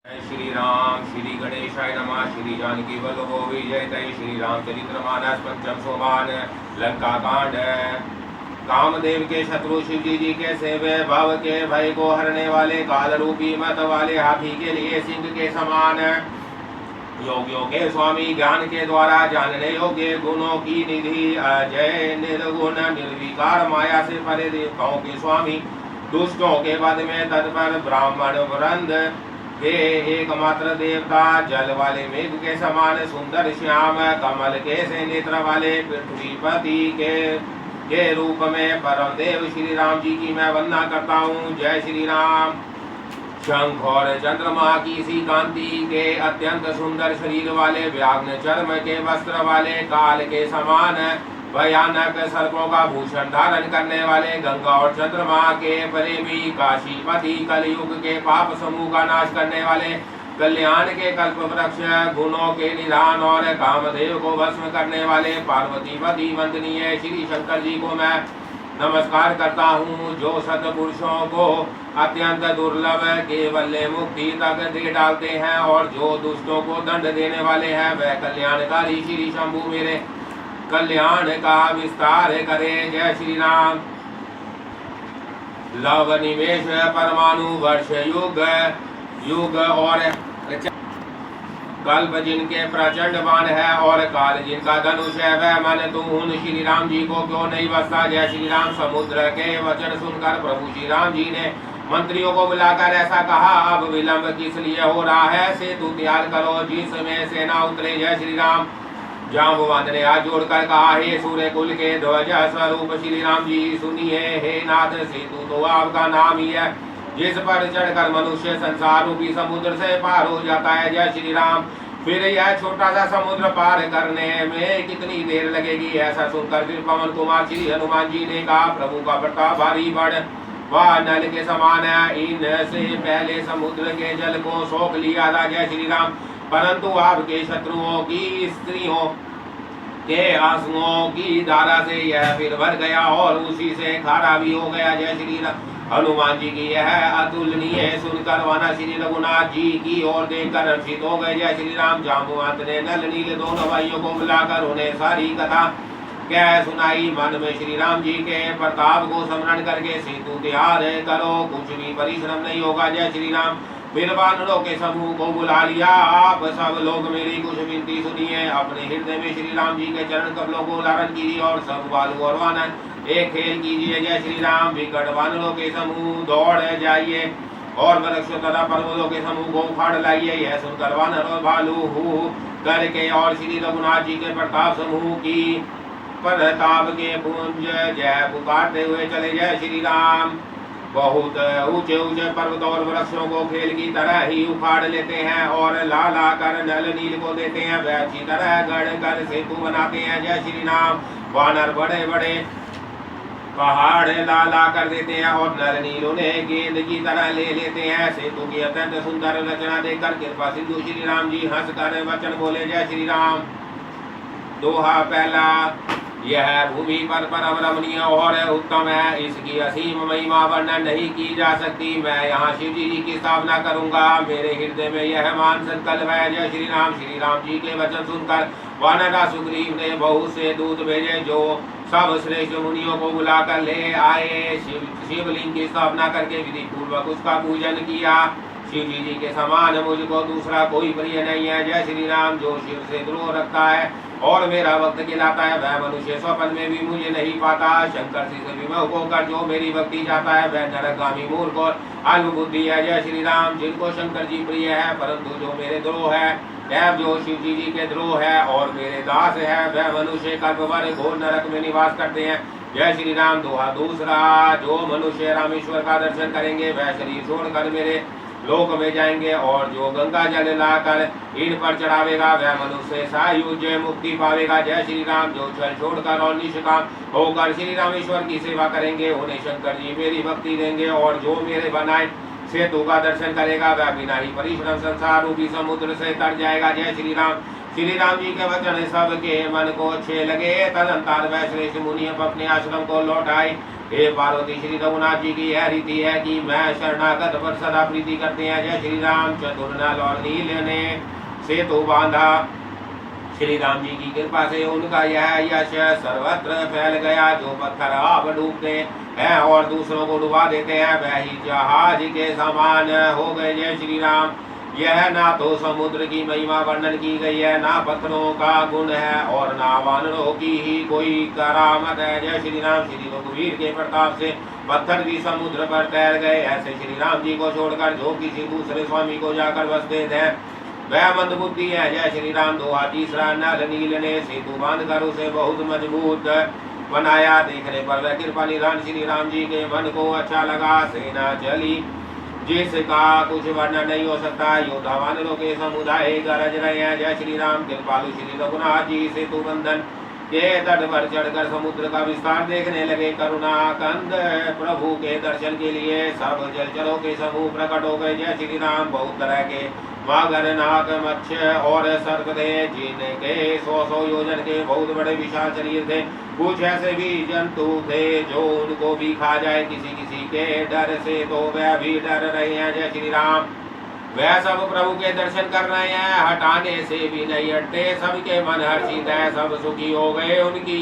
जय श्री राम। श्री गणेशाय नमः। श्री जानकी वल्लभो विजयते। श्री रामचरितमानस पंचम सोपान लंका कांड। कामदेव के शत्रु शिव जी के सेवे भव के भय को हरने वाले काल रूपी मत वाले हाथी के लिए सिंह के समान योगियों के स्वामी ज्ञान के द्वारा जानने योग्य गुणों की निधि अजय निर्गुण निर्विकार माया से परे देवताओं के स्वामी दुष्टों के वध में तत्पर ब्राह्मण वृंद के एकमात्र देवता जल वाले मेघ के समान सुंदर श्याम कमल के से नेत्र वाले पृथ्वीपति के रूप में परम देव श्री राम जी की मैं वंदना करता हूँ। जय श्री राम। शंख और चंद्रमा की सी कांति के अत्यंत सुंदर शरीर वाले व्याघ्र चर्म के वस्त्र वाले काल के समान भयानक सर्पों का भूषण धारण करने वाले गंगा और चंद्रमा के प्रेमी काशीपति कलयुग के पाप समूह का नाश करने वाले कल्याण के कल्प वृक्ष गुणों के निधान और कामदेव को भस्म करने वाले पार्वतीपति वंदनीय श्री शंकर जी को मैं नमस्कार करता हूँ, जो सतपुरुषों को अत्यंत दुर्लभ केवल मुक्ति तक दे डालते हैं और जो दुष्टों को दंड देने वाले हैं वह कल्याणकारी श्री शंभु मेरे कल्याण का विस्तार करे। जय श्री राम। लव निवेश परमाणु वर्ष युग युग और कल्प जिनके प्रचंड बाण है और काल जिनका धनुष है वह मन तुम उन श्री राम जी को क्यों नहीं बसता। जय श्री राम। समुद्र के वचन सुनकर प्रभु श्री राम जी ने मंत्रियों को बुलाकर ऐसा कहा, अब विलंब किस लिए हो रहा है, सेतु तैयार करो जिसमें सेना उतरे। जय श्री राम। जाम्बुवंत ने हाथ जोड़कर कहा, हे सूर्य कुल के ध्वज स्वरूप श्री राम जी सुनिए, हे नाथ सेतु तो आपका नाम ही है जिस पर चढ़कर मनुष्य संसार रूपी समुद्र से पार हो जाता है। जय श्री राम। फिर यह छोटा सा समुद्र पार करने में कितनी देर लगेगी। ऐसा सुनकर फिर पवन कुमार श्री हनुमान जी ने कहा, प्रभु का प्रताप भारी बड़ वह नल के समान है, इनसे पहले समुद्र के जल को सोख लिया था। जय श्री राम। परंतु आपके शत्रुओं की स्त्रियों के आंसुओं की धारा से यह फिर भर गया और उसी से खारा भी हो गया। जय श्री राम। हनुमान जी की यह अतुलनीय सुनकर वाना श्री रघुनाथ जी की ओर देखकर हर्षित हो गए। जय श्री राम। जाम्बुवंत ने नल नील दोनों भाइयों को बुलाकर उन्हें सारी कथा कह सुनाई। मन में श्री राम जी के प्रताप को स्मरण करके सेतु तैयार करो, कुछ भी परिश्रम नहीं होगा। जय श्री राम। फिर वानरों के समूह को बुला लिया, आप सब लोग मेरी कुछ विनती सुनिए। अपने हृदय में श्री राम जी के चरण कमलों को धारण कीजिए और सब बालू और वानर एक खेल कीजिए। जय श्री राम। विकट वानरों के समूह दौड़ जाइए और वृक्ष तथा पर्वतों के समूह को उखाड़ लाइए। यह सुनकर वानर और भालू हु करके और श्री रघुनाथ जी के प्रताप समूह की प्रताप के पुंज जय पुकारते हुए चले। जय श्री राम। बहुत ऊंचे ऊंचे पर्वत और वृक्षों को खेल की तरह ही उखाड़ लेते हैं और ला ला कर नल नील को देते हैं, वह अच्छी तरह गढ़ कर सेतु बनाते हैं। जय श्री राम। वानर बड़े बड़े पहाड़ ला ला कर देते हैं और नल नील उन्हें गेंद की तरह ले लेते हैं। सेतु की अत्यंत सुंदर रचना देखकर कृपा सिंधु श्री राम जी हंस कर वचन बोले। जय श्री राम। दोहा पहला, यह भूमि पर परम रमणीय और उत्तम है, इसकी असीम महिमा वर्णन नहीं की जा सकती। मैं यहाँ शिव जी की स्थापना करूंगा, मेरे हृदय में यह मान संकल्प है। जय श्री राम। श्री राम जी के वचन सुनकर वानरा सुग्रीव ने बहुत से दूत भेजे जो सब श्रेष्ठ मुनियों को बुलाकर ले आए। शिवलिंग की स्थापना करके विधि पूर्वक उसका पूजन किया। शिव जी के समान मुझको दूसरा कोई प्रिय नहीं है। जय श्री राम। जो शिव से द्रोह रखता है और मेरा वक्त खिलाता है वह मनुष्य स्वप्न में भी मुझे नहीं पाता। शंकर से विमुख होकर जो मेरी भक्ति चाहता है वह नरगामी मूर्ख और अल्प बुद्धि है। जय श्री राम। जिनको शंकर जी प्रिय है परंतु जो मेरे द्रोह है जो शिव जी के द्रोह है और मेरे दास है वह मनुष्य कल्पवर घोर नरक में निवास करते हैं। जय श्री राम। दोहा दूसरा, जो मनुष्य रामेश्वर का दर्शन करेंगे वह शरीर छोड़कर मेरे लोक में जाएंगे और जो गंगा जल लाकर इन पर चढ़ावेगा वह मनुष्य सायुज्य मुक्ति पावेगा। जय श्री राम। जो छल छोड़कर और निष्काम होकर श्री रामेश्वर की सेवा करेंगे उन्हें शंकर जी मेरी भक्ति देंगे और जो मेरे बनाए सेतु का दर्शन करेगा वह बिना ही परिश्रम संसार रूपी समुद्र से तर जाएगा। जय श्री राम। श्री राम जी के वचन सबके मन को अच्छे लगे। तदंतर वह श्रेष्ठ मुनि अपने आश्रम को लौट आए। हे पार्वती, श्री रघुनाथ जी की यह रीति है कि मैं शरणागत पर सदा प्रीति करते हैं। जय श्री राम। चतुर्नल और नील ने सेतु बांधा। श्री राम जी की कृपा से उनका यह यश सर्वत्र फैल गया। जो पत्थर आप डूबते हैं और दूसरों को डुबा देते हैं, वह ही जहाज के समान हो गए। जय श्री राम। यह ना तो समुद्र की महिमा वर्णन की गई है, ना पत्थरों का गुण है, और ना वानरों की ही कोई करामत है। जय श्री राम। श्री रघुवीर के प्रताप से पत्थर भी समुद्र पर तैर गए। ऐसे श्री राम जी को छोड़कर जो किसी दूसरे स्वामी को जाकर बसते थे, वह मंदबुद्धि है। जय श्री राम। दोहा तीसरा। नल नील ने सेतु बांधकर उसे बहुत मजबूत बनाया। देखने पर वह कृपा निधान श्री राम जी के मन को अच्छा लगा। सेना चली जिसका कुछ वर्णन नहीं हो सकता। योद्धा वानरों के समुदाय गरज रहे हैं। जय श्री राम। कृपालु श्री रघुनाथ जी सेतु बंधन के तट पर चढ़कर समुद्र का विस्तार देखने लगे। करुणा कंद प्रभु के दर्शन के लिए सब जलचरों के समूह प्रकट हो गए। जय श्री राम। बहुत तरह के मगर, नाग, मत्स्य और सर्प थे, जिनके 100 योजन के बहुत बड़े विशाल शरीर थे। कुछ ऐसे भी जंतु थे जो उनको भी खा जाए। किसी किसी के डर से तो वह भी डर रहे हैं। जय श्री राम। वह सब प्रभु के दर्शन कर रहे हैं, हटाने से भी नहीं हटते। सबके मन हर्षित है, सब सुखी हो गए। उनकी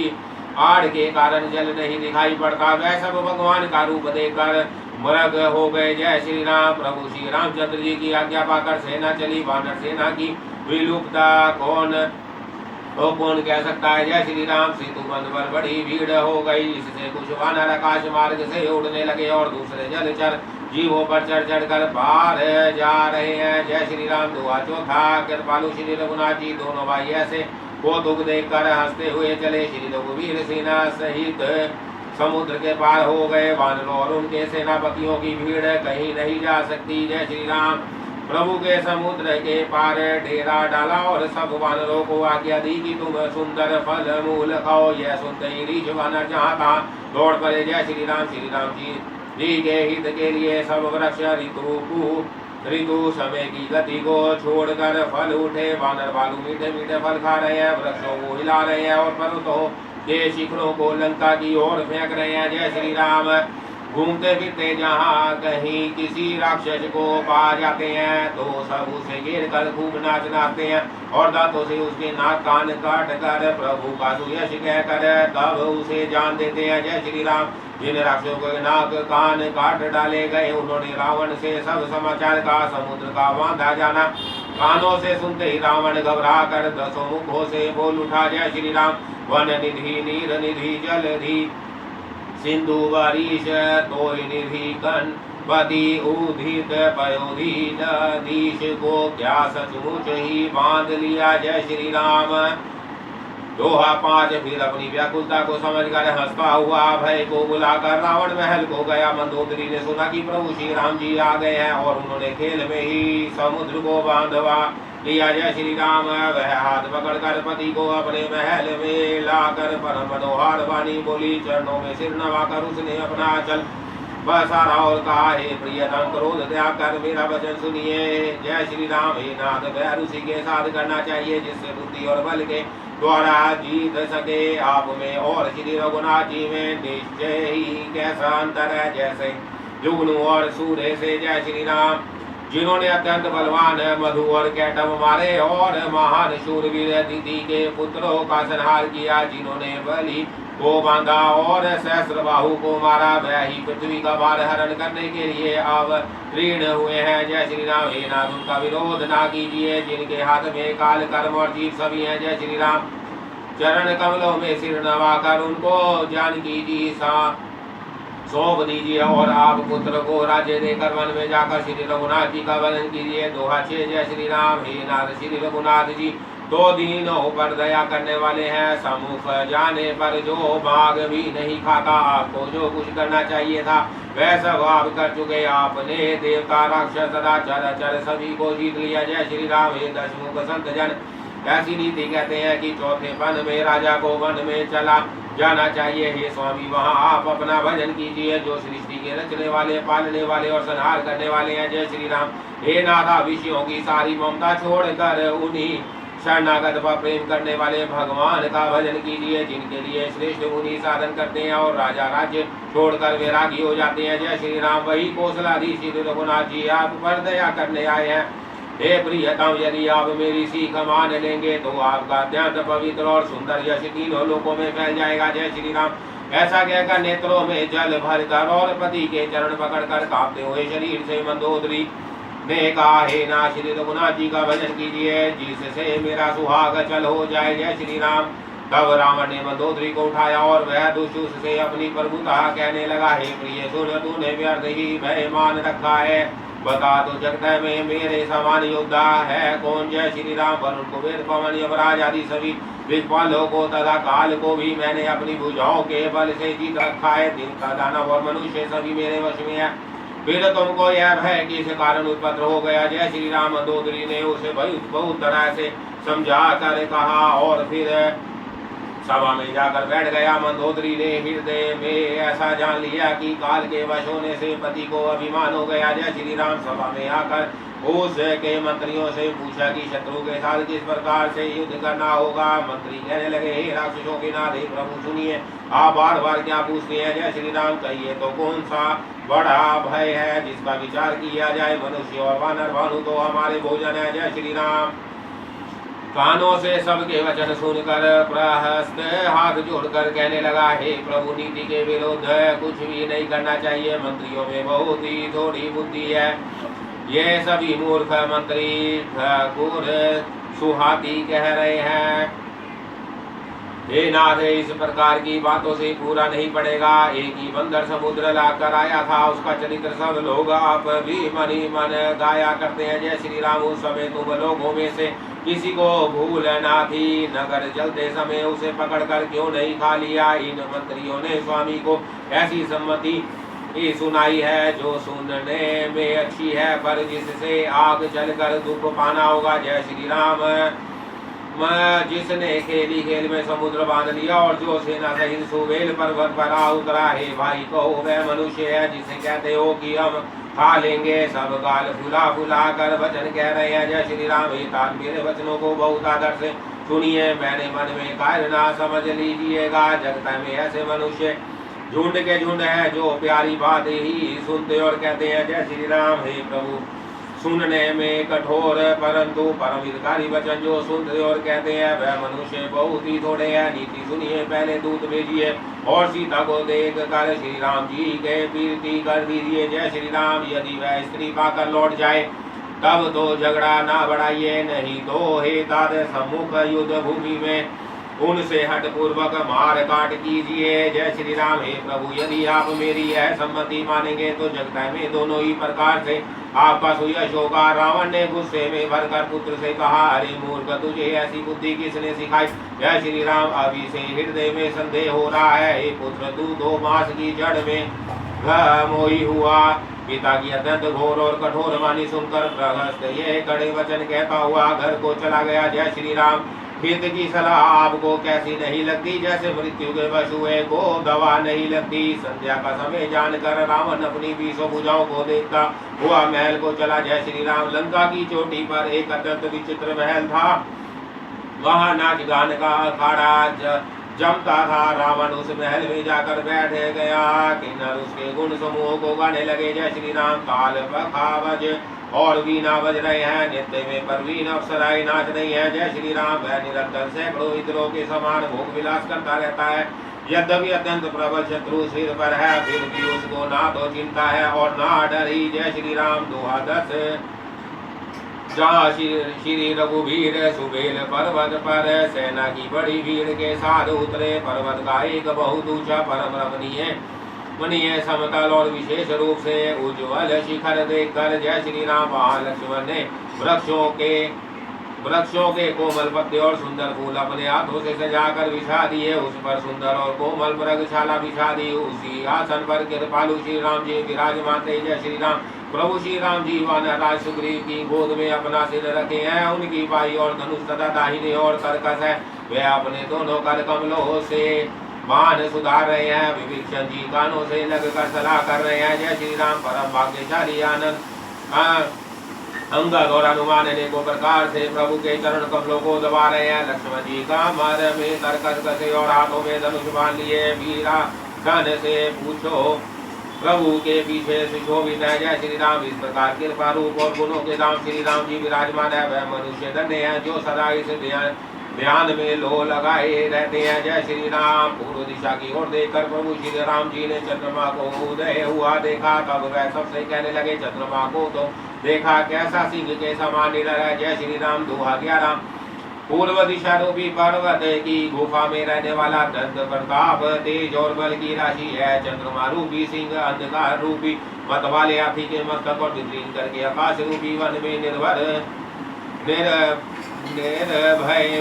आड़ के कारण जल नहीं दिखाई पड़ता। वह सब भगवान का रूप देकर मृग हो गए। जय श्री राम। प्रभु श्री रामचंद्र जी की आज्ञा पाकर सेना चली। वानर सेना की विलुप्तता कौन कह सकता है। जय श्री राम। सेतु बंध पर बड़ी भीड़ हो गई, इससे कुछ वानर आकाश मार्ग से उड़ने लगे और दूसरे जलचर जीवों पर चढ़ चढ़ कर पार जा रहे हैं। जय श्री राम। दुआ चौथा। कृपालु श्री रघुनाथ जी दोनों भाई ऐसे को दुख देखकर हंसते हुए चले। श्री रघुवीर सेना सहित समुद्र के पार हो गए। वानरों और उनके सेनापतियों की भीड़ कहीं नहीं जा सकती। जय श्री राम। प्रभु के समुद्र के पार डेरा डाला और सब वानरों को आज्ञा दी कि तुम सुंदर फल मूल खाओ। यह सुनते ही रीछ वानर जहाँ था दौड़ पड़े। जय श्री राम। श्री राम जी के हित के लिए सब वृक्ष ऋतु समय की गति को छोड़कर फल उठे। वानर बालू मीठे मीठे फल खा रहे हैं, वृक्षों को हिला रहे हैं और पर्वतों के शिखरों को लंका की ओर फेंक रहे हैं। जय श्री राम। घूमते फिरते जहाँ कहीं किसी राक्षस को पा जाते हैं तो सब उसे घेर कर खूब नाचते हैं और दांतों से उसके नाक कान काट कर प्रभु का सुयश कहकर तब उसे जान देते हैं। जय श्री राम। जिन राक्षसों के नाक कान काट डाले गए, उन्होंने रावण से सब समाचार का समुद्र का बांधा जाना कानों से सुनते ही रावण घबरा कर 10 मुखों से बोल उठा। जय श्री राम। वन निधि नीर निधि जल निधि सिंधु वरीश तोय निधि कन पति उदित पयोधि नदीश को क्या सचमुच ही बांध लिया। जय श्री राम। दोहा 5। फिर अपनी व्याकुलता को समझकर हंसता हुआ भय को बुलाकर रावण महल को गया। मंदोदरी ने सुना कि प्रभु श्री राम जी आ गए हैं और उन्होंने खेल में ही समुद्र को बांधवा लिया। जय श्री राम। वह हाथ पकड़कर पति को अपने महल में लाकर परम मनोहार वाणी बोली। चरणों में सिर नवाकर उसने अपना चल बसारा और कहा, हे प्रियतम, क्रोध त्याग कर मेरा वचन सुनिए। जय श्री राम। हे नाथ, वह उसी के साथ करना चाहिए जिससे बुद्धि और बल के द्वारा जीत सके। आप में और श्री रघुनाथ जी में निश्चय ही कैसा अंतर है, जैसे जुगनू और सूर्य से। जय श्री राम। जिन्होंने अत्यंत बलवान मधु और कैटव मारे और महान शूरवीर दिति के पुत्रों का संहार किया, जिन्होंने बलि को बांधा और सहस्त्रबाहु को मारा, वह ही पृथ्वी का भार हरण करने के लिए अवतीर्ण हुए हैं। जय श्री राम। हे नाथ, उनका विरोध ना कीजिए जिनके हाथ में काल कर्म और जीव सभी हैं। जय श्री राम। चरण कमलों में सिर नवाकर उनको जानकी जी सा सौंप दीजिए और आप पुत्र को राज्य देकर वन में जाकर श्री रघुनाथ जी का वर्णन कीजिए। दोहा 6। जय श्री राम। हे नाथ, श्री रघुनाथ जी 2 दीनों पर दया करने वाले हैं। सम्मुख जाने पर जो भाग भी नहीं खाता, आपको जो कुछ करना चाहिए था वह सब आप कर चुके। आपने देवता राक्षस तथा चर सभी को जीत लिया। जय श्री राम। हे दशमुख संत जन, ऐसी नीति कहते हैं कि चौथे पन में राजा को वन में चला जाना चाहिए। हे स्वामी, वहाँ आप अपना भजन कीजिए जो सृष्टि के रचने वाले, पालने वाले और संहार करने वाले हैं। जय श्री राम। हे नाथा, विषयों की सारी ममता छोड़कर उन्हीं शरणागत पर प्रेम करने वाले भगवान का भजन कीजिए, जिनके लिए श्रेष्ठ मुनि साधन करते हैं और राजा राज्य छोड़कर वैरागी हो जाते हैं। जय श्री राम। वही कौशलाधीश श्री रघुनाथ जी आप पर दया करने आए हैं। हे प्रियतम, यदि आप मेरी सीख मान लेंगे तो आपका अत्यंत पवित्र और सुंदर यश तीनों लोकों में फैल जाएगा। जय श्री राम। ऐसा कहकर नेत्रों में जल भरकर और पति के चरण पकड़कर कांपते हुए शरीर से मंदोदरी ने कहा, हे ना श्री रघुनाथ जी का भजन कीजिए, जिससे मेरा सुहाग चल हो जाए। जय श्री राम। तब रावण ने मंदोदरी को उठाया और वह दुष्ट से अपनी प्रभुता कहने लगा, हे प्रिय सुन, तूने व्यर्थ ही भय मान रखा है। बता तो जगत में मेरे समान योद्धा है कौन। जय श्री राम। वरुण कुबेर पवन यमराज आदि सभी दिक्पालों को तथा काल को भी मैंने अपनी भुजाओं के बल से जीत रखा है। दिन का दानव और मनुष्य सभी मेरे वश में है। फिर तुमको यह भय किस कारण उत्पन्न हो गया। जय श्री राम। मंदोदरी ने उसे बहुत तरह से समझा कर कहा और फिर सभा में जाकर बैठ गया। मंदोदरी ने हृदय में ऐसा जान लिया कि काल के वश होने से पति को अभिमान हो गया। जय श्री राम। सभा में आकर उसके मंत्रियों से पूछा कि शत्रु के साथ किस प्रकार से युद्ध करना होगा। मंत्री कहने लगे, हे राक्षसों के नाथ, हे प्रभु सुनिए, आप बार बार क्या पूछते हैं। जय श्री राम। कहिए तो कौन सा बड़ा भय है जिसका विचार किया जाए। मनुष्य और वानर भानु तो हमारे भोजन है। जय श्री राम। कानों से सबके वचन सुनकर प्रहस्त हाथ जोड़कर कहने लगा, हे प्रभु, नीति के विरुद्ध कुछ भी नहीं करना चाहिए। मंत्रियों में बहुत ही थोड़ी बुद्धि है। ये सभी मूर्ख मंत्री ठाकुर सुहाती कह रहे हैं। हे नाथ, इस प्रकार की बातों से पूरा नहीं पड़ेगा। एक ही बंदर समुद्र लाकर आया था, उसका चरित्र सब लोग आप भी मन ही मन गाया करते हैं। जय श्री राम। उस समय तुम लोगों में से किसी को भूल ना थी। नगर चलते समय उसे पकड़कर क्यों नहीं खा लिया। इन मंत्रियों ने स्वामी को ऐसी सम्मति सुनाई है जो सुनने में अच्छी है, पर जिससे आग जलकर दुख पाना होगा। जय श्री राम। जिसने खेली खेल में समुद्र बांध लिया और जो सेना सहित सुबेल पर्वत पर आ उतरा, हे भाई कहो वह मनुष्य है जिसे कहते हो कि हम खा लेंगे। सब गाल फुला फुला कर वचन कह रहे हैं। जय श्री राम। हे तात, मेरे वचनों को बहुत आदर से सुनिए, मैंने मन में कार्य ना समझ लीजिएगा। जगत में ऐसे मनुष्य झुंड के झुंड है जो प्यारी बात ही सुनते और कहते हैं। जय श्री राम। हे प्रभु, सुनने में कठोर परंतु परम हितकारी वचन जो सुनते और कहते हैं वह मनुष्य बहुत ही थोड़े हैं। नीति सुनिए, पहले दूत भेजिए और सीता को देख कर श्री राम जी के प्रीति कर दीजिए। जय श्री राम। यदि वह स्त्री पाकर लौट जाए तब तो झगड़ा ना बढ़ाइए, नहीं तो हे तात, सम्मुख युद्ध भूमि में उनसे हट पूर्वक मार काट कीजिए। जय श्री राम। हे प्रभु, यदि आप मेरी यह सम्मति मानेंगे तो जगत में दोनों ही प्रकार से आपका सुयश होगा। रावण ने गुस्से में भरकर पुत्र से कहा, अरे मूर्ख, तुझे ऐसी बुद्धि किसने सिखाई। जय श्री राम। अभी से हृदय में संदेह हो रहा है। हे पुत्र, तू 2 मास की जड़ में मोही हुआ। पिता की अत्यंत घोर और कठोर वाणी सुनकर प्रहस्त ये कड़े वचन कहता हुआ घर को चला गया। जय श्री राम। हित की सलाह आपको कैसी नहीं लगती, जैसे मृत्यु के वश हुए को दवा नहीं लगती। संध्या का समय जानकर रावण अपनी 20 भुजाओं को देखता हुआ महल को चला। जय श्री राम। लंका की चोटी पर एक अत्यंत विचित्र महल था, वहाँ नाच गान का अखाड़ा जमता था। रावण उस महल में जाकर बैठ गया। किन्नर उसके गुण समूह को गाने लगे। जय श्री राम। ताल पखावज और वीणा बज रहे हैं, नृत्य में परवीन अप्सराएं नाच रही है। जय श्री राम। वह निरंतर सैकड़ों इतरों के समान भोग विलास करता रहता है। यद्यपि अत्यंत प्रबल शत्रु सिर पर है, फिर भी उसको ना तो चिंता है और ना डर ही। जय श्री राम। दोहा 10। जहाँ श्री रघुवीर सुबेल पर्वत पर सेना की बड़ी भीड़ के साथ उतरे। पर्वत का एक बहुत ऊंचा परम रमणीय मनीय समतल और विशेष रूप से उज्ज्वल शिखर देखकर जय श्री राम वहाँ लक्ष्मण ने वृक्षों के कोमल पत्ते और सुंदर फूल अपने हाथों से सजाकर बिछा दिए। उस पर सुंदर और कोमल मृगशाला बिछा दी। उसी आसन पर कृपालु श्री राम जी विराजमान थे। जय श्री राम। प्रभु श्री राम जी वानरराज सुग्रीव की गोद में अपना सिर रखे हैं। उनकी बाई और धनुष तथा दाहिनी और कर्कश है। वे अपने दोनों कर कमलों से बाण सुधार रहे हैं। विभीषण जी कानों से लगकर सलाह कर रहे हैं। जय श्री राम। परम भाग्यशाली आनंद अंगद और हनुमान अनेकों प्रकार से प्रभु के चरण कमलों को दबा रहे हैं। लक्ष्मण जी का मर में तरकस कसे और हाथों में धनुष बांध लिए। वीरा सन से पूछो प्रभु के पीछे सुशोभित है जय श्री राम। इस प्रकार कृपा रूप और गुणों के दाम श्री राम जी विराजमान है। वह मनुष्य धन्य है जो सदा इस ध्यान में लो लगाए रहते हैं जय श्री राम। पूर्व दिशा की ओर देखकर प्रभु श्री राम जी ने चंद्रमा को उदय हुआ देखा। तब वह सबसे कहने लगे चंद्रमा को तो देखा कैसा सिंह के समान निडर है जय श्री राम। दोहा 11। पूर्व दिशा रूपी पर्वत की गुफा में रहने वाला दंत प्रताप तेज और बल की राशि है। चंद्रमा रूपी सिंह अंधकार रूपी मत वाले हाथी के मस्तक पर विलीन करके आकाश रूपी वन में निर्भय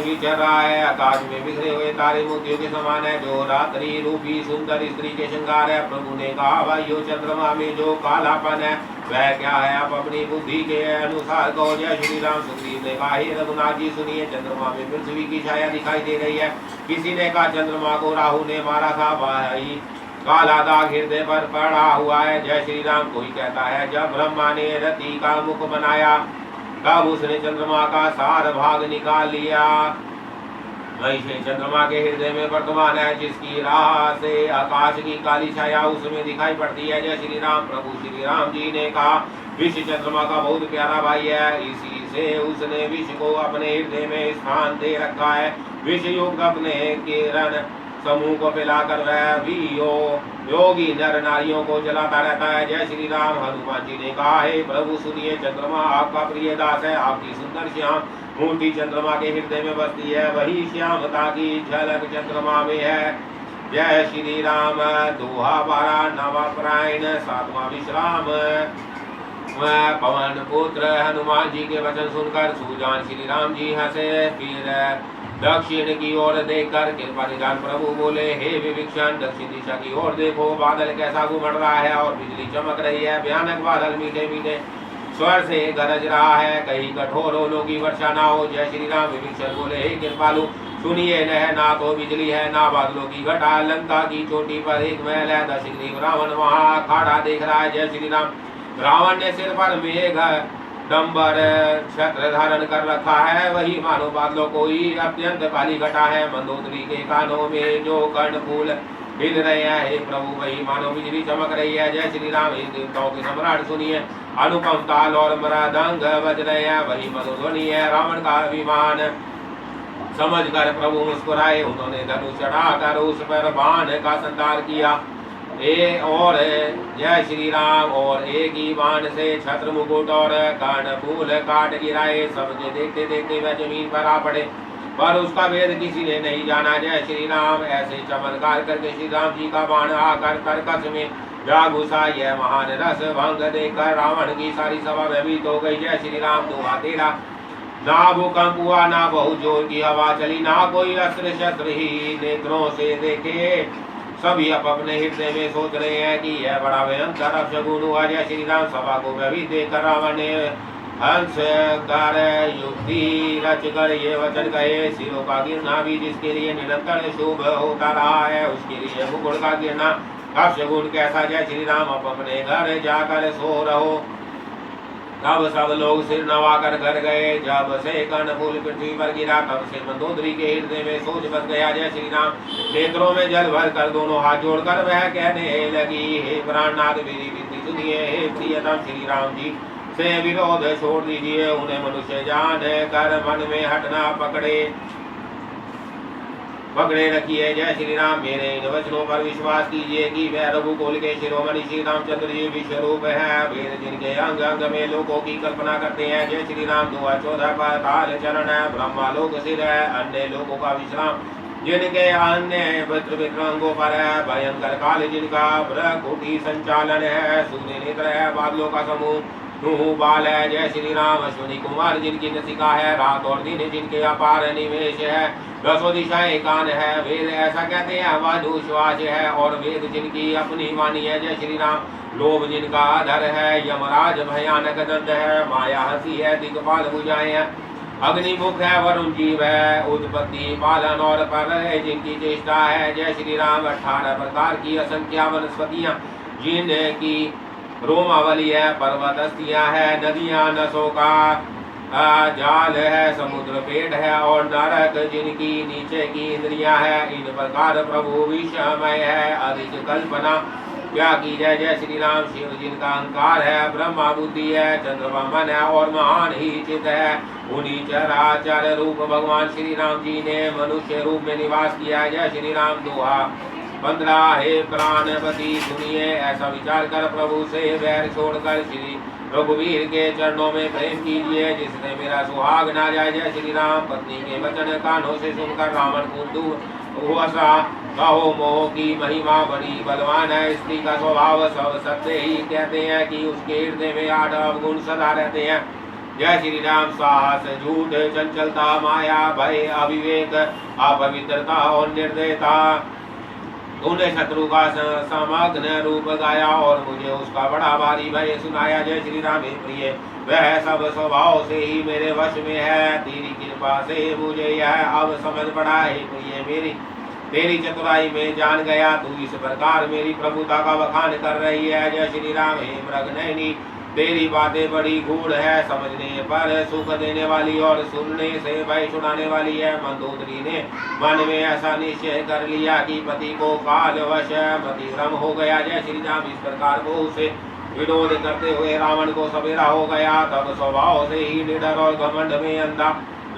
विचर रहा है। आकाश में बिखरे हुए तारे मोतियों के समान है जो रात्रि रूपी सुंदर स्त्री के श्रृंगार है। प्रभु ने कहा भाइयों चंद्रमा में जो कालापन है वह क्या है आप अपनी बुद्धि के अनुसार कहो जय श्री राम। सुग्रीव ने कहा हे रघुनाथ जी सुनिए चंद्रमा में पृथ्वी की छाया दिखाई दे रही है। किसी ने कहा चंद्रमा को राहु ने मारा था भाई काला दाग हृदय पर पड़ा हुआ है जय श्री राम। कोई कहता है जब ब्रह्मा ने रति का मुख बनाया तब उसने चंद्रमा का सार भाग निकाल लिया। वैसे चंद्रमा के हृदय में वर्तमान है जिसकी राह से आकाश की काली छाया उसमें दिखाई पड़ती है जय श्री राम। प्रभु श्री राम जी ने कहा विष चंद्रमा का बहुत प्यारा भाई है। इसी से उसने विष को अपने हृदय में स्थान दे रखा है। विष युक्त अपने किरण समूह को फैलाकर वह भी योगी नर नारियों को जलाता रहता है जय श्री राम। हनुमान जी ने कहा हे प्रभु सुनिए चंद्रमा आपका प्रिय दास है। आपकी सुंदर श्याम मूर्ति चंद्रमा के हृदय में बसती है। वही श्यामता की झलक चंद्रमा में है जय श्री राम। दोहा 12 नवापरायण 7वां विश्राम। पवन पुत्र हनुमान जी के वचन सुनकर सुजान श्री राम जी हंसे। फिर दक्षिण की ओर देखकर कृपा निधान प्रभु बोले हे विभीषण दक्षिण दिशा की ओर देखो बादल कैसा घुमड़ रहा है और बिजली चमक रही है। भयानक बादल मीठे मीठे स्वर से गरज रहा है कहीं कठोर ओलों की वर्षा ना हो जय श्री राम। विभीषण बोले हे कृपालु सुनिए ना तो बिजली है ना बादलों की घटा। लंका की चोटी पर एक महल है दशग्रीव रावण वहाँ खड़ा देख रहा है जय श्री राम। रावण ने सिर पर मेघ डंबर छत्र धारण कर रखा है। वही मानो बादलों को ही अत्यंत काली घटा है। मंदोदरी के कानों में जो कर्णफूल हिल रहे हैं हे प्रभु वही मानो बिजली चमक रही है जय श्री राम। हे देवताओं के सम्राट सुनिए अनुपम ताल और मृदंग बज रहे हैं वही मधुध्वनि है। रावण का अभिमान समझकर प्रभु मुस्कुराए। उन्होंने धनुष चढ़ाकर उस पर बाण का संचार किया और जय श्री राम। और एक ही बाण से छत्र मुकुट और कर्णफूल काट गिराए। सबके देखते देखते वह जमीन पर आ पड़े पर उसका भेद किसी ने नहीं जाना जय श्री राम। ऐसे चमत्कार करके श्री राम जी का बाण आकर तरकस में जा घुसा। यह महान रस भंग देखकर रावण की सारी सभा भयभीत हो गई जय श्री राम। दोहा 13। ना भूकंप हुआ ना बहुत जोर की हवा चली ना कोई अस्त्र शस्त्र ही नेत्रों से देखे। सभी अपने हृदय में सोच रहे हैं कि यह बड़ा भयंकर अपशगुन हुआ जय श्री राम। सभा को भयभीत देखकर रावण ने हंस कर युक्ति रच कर ये वचन कहे सिरों का गिरना भी जिसके लिए निरंतर शुभ होता रहा है उसके लिए मुकुट का गिरना अपशगुन कैसा जय श्री राम। अब अपने घर जाकर सो रहो। तब सब लोग सिर नवाकर घर गए। जब से कर्णफूल पृथ्वी पर गिरा तब से मंदोदरी के हृदय में सोच बस गया जय श्री राम। नेत्रों में जल भर कर दोनों हाथ जोड़कर वह कहने लगी हे प्राणनाथ मेरी विनती सुनिए। हे प्रियतम श्री राम जी से विरोध छोड़ दीजिए। उन्हें मनुष्य जान कर मन में हटना पकड़े रखिए जय श्री राम। मेरे इन वचनों पर विश्वास कीजिए कि वह रघुकुल के शिरोमणि श्री रामचंद्र जी विश्वरूप है। वेद जिनके अंग अंग में लोगों की कल्पना करते हैं जय श्री राम। दोहा 14 पर ताल चरण है ब्रह्मा लोक सिर है अन्य लोगों का विश्राम जिनके अन्य विक्रंगों पर है। भयंकर काल जिनका प्रकृति संचालन है। सूर्य नेत्र है बादलों का समूह नूह बाल है जय श्री राम। अश्विनी कुमार जिनकी नसिका है रात और दिन जिनके अपार निवेश है। दसों दिशाएं कान है वेद ऐसा कहते हैं वायु श्वास है। और वेद जिनकी अपनी वाणी है जय श्री राम। लोभ जिनका आधर है यमराज भयानक दंड है। माया हंसी है दिग्पाल भुजाएं है। अग्निमुख है वरुण जीव है। उत्पत्ति पालन और प्रलय जिनकी चेष्टा है जय श्री राम। 18 प्रकार की असंख्या वनस्पतियां जिनकी रोमावली है, पर्वत अस्थियां है, नदियां नसों का जाल है, समुद्र पेट है और नरक जिनकी नीचे की इंद्रियां है। इन प्रकार प्रभु विषमय है, अधिक कल्पना क्या की जय। जय श्री राम। शिव जिनका अहंकार है, ब्रह्मा बुद्धि है, चंद्रमा मन है और महान ही चित है। उन्हीं चराचर रूप भगवान श्री राम जी ने मनुष्य रूप में निवास किया। जय श्री राम। दोहा 15। हे प्राणपति सुनिए, ऐसा विचार कर प्रभु से वैर छोड़कर श्री रघुवीर के चरणों में प्रेम कीजिए, जिसने मेरा सुहाग ना जाए। जय श्री राम। पत्नी के वचन कानों से सुनकर रावण कुंदू हुआ कहो मोह की महिमा बड़ी बलवान है। स्त्री का स्वभाव सब सत्य ही कहते हैं कि उसके हृदय में 8 अवगुण सदा रहते हैं। जय श्री राम। साहस, झूठ, चंचलता, माया, भय, अविवेक, अपवित्रता और निर्दयता। तूने शत्रु का समग्न रूप गाया और मुझे उसका बड़ा भारी भय सुनाया। जय श्री राम। हे प्रिय, वह सब स्वभाव से ही मेरे वश में है। तेरी कृपा से मुझे यह अब समझ पड़ा है। प्रिय, मेरी तेरी चतुराई में जान गया। तू इस प्रकार मेरी प्रभुता का बखान कर रही है। जय श्री राम। हे मृगनयनी, तेरी बातें बड़ी गूढ़ है, समझने पर सुख देने वाली और सुनने से भय छुड़ाने वाली है। मंदोदरी ने मन में ऐसा निश्चय कर लिया कि पति को कालवश मतिभ्रम हो गया। जय श्री राम। इस प्रकार वो उसे विरोध करते हुए रावण को सवेरा हो गया। तब स्वभाव से ही निडर और घमंड में अंधा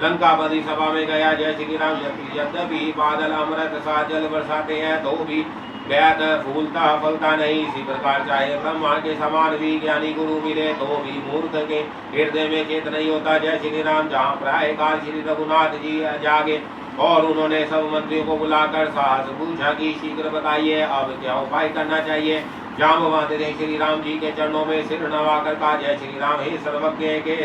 लंकापति सभा में गया। जय श्री राम। यद्यपि बादल अमृत सा जल बरसाते हैं तो भी व्यात फूलता फलता नहीं। इसी प्रकार चाहे ब्रह्मा के समान भी ज्ञानी गुरु मिले तो भी मूर्ख के हृदय में चेत नहीं होता। जय श्री राम। जहाँ प्राय काल श्री रघुनाथ जी जागे और उन्होंने सब मंत्रियों को बुलाकर साहस पूछा कि शीघ्र बताइए अब क्या उपाय करना चाहिए। जाम्बवंत ने श्री राम जी के चरणों में सिर नवाकर कहा, जय श्री राम। हे सर्वज्ञ के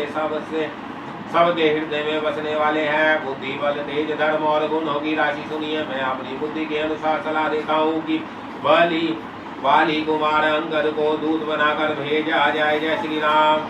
सबके हृदय में बसने वाले हैं, बुद्धि बल तेज धर्म और गुणों की राशि सुनिए। मैं अपनी बुद्धि के अनुसार सलाह देता हूँ कि बाली कुमार अंगद को दूत बनाकर भेजा जाए। जय श्री राम।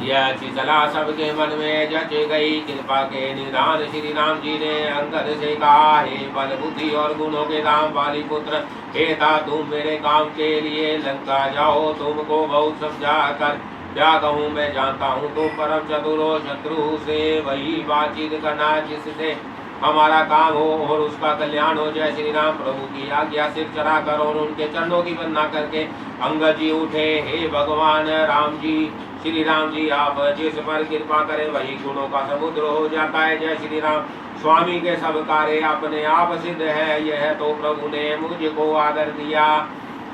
यह अच्छी सलाह सबके मन में जच गई। कृपा के निदान श्री राम जी ने अंगद से कहा, हे बल बुद्धि और गुणों के दाम बाली पुत्र, हे था तुम मेरे काम के लिए लंका जाओ। तुमको बहुत समझा कर क्या कहूँ, मैं जानता हूँ तो परम चतुर हो। शत्रु से वही बातचीत करना जिससे हमारा काम हो और उसका कल्याण हो। जय श्री राम। प्रभु की आज्ञा सिर चढ़ा कर और उनके चरणों की वंदना करके अंगद जी उठे। हे भगवान राम जी, श्री राम जी, आप जिस पर कृपा करें वही गुणों का समुद्र हो जाता है। जय श्री राम। स्वामी के सब कार्य अपने आप सिद्ध है, यह तो प्रभु ने मुझको आदर दिया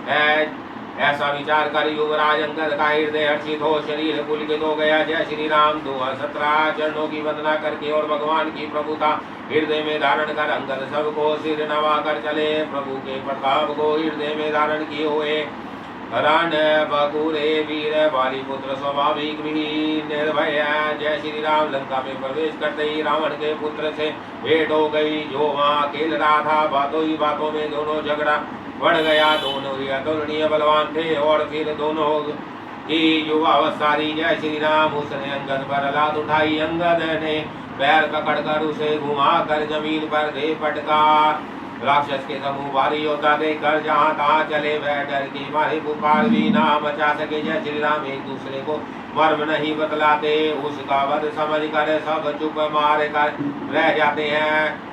है। ऐसा विचार कर युवराज अंगद का हृदय हर्षित हो, शरीर पुलकित हो गया। जय श्री राम। 217 चरणों की वंदना करके और भगवान की प्रभुता हृदय में धारण कर अंगद सबको सिर नवा कर चले। प्रभु के प्रताप को हृदय में धारण किए हुए रण बकुरे वीर बाली पुत्र स्वाभाविक भी निर्भय है। जय श्री राम। लंका में प्रवेश करते ही रावण के पुत्र से भेंट हो गई, जो वहाँ खेल रहा था। बातों ही बातों में दोनों झगड़ा बढ़ गया। दोनों ही अतुलनीय बलवान थे और फिर दोनों की युवावस्था दी। जय श्री राम। उसने अंगद पर लात उठाई। अंगद ने पैर पकड़कर उसे घुमा कर जमीन पर दे पटका। राक्षस के समूह भारी योद्धा देखकर जहाँ तहाँ चले, वह डर के मारे पुकार भी ना मचा सके। जय श्री राम। एक दूसरे को मर्म नहीं बतलाते, उसका वध समझ कर सब चुप मार कर रह जाते हैं।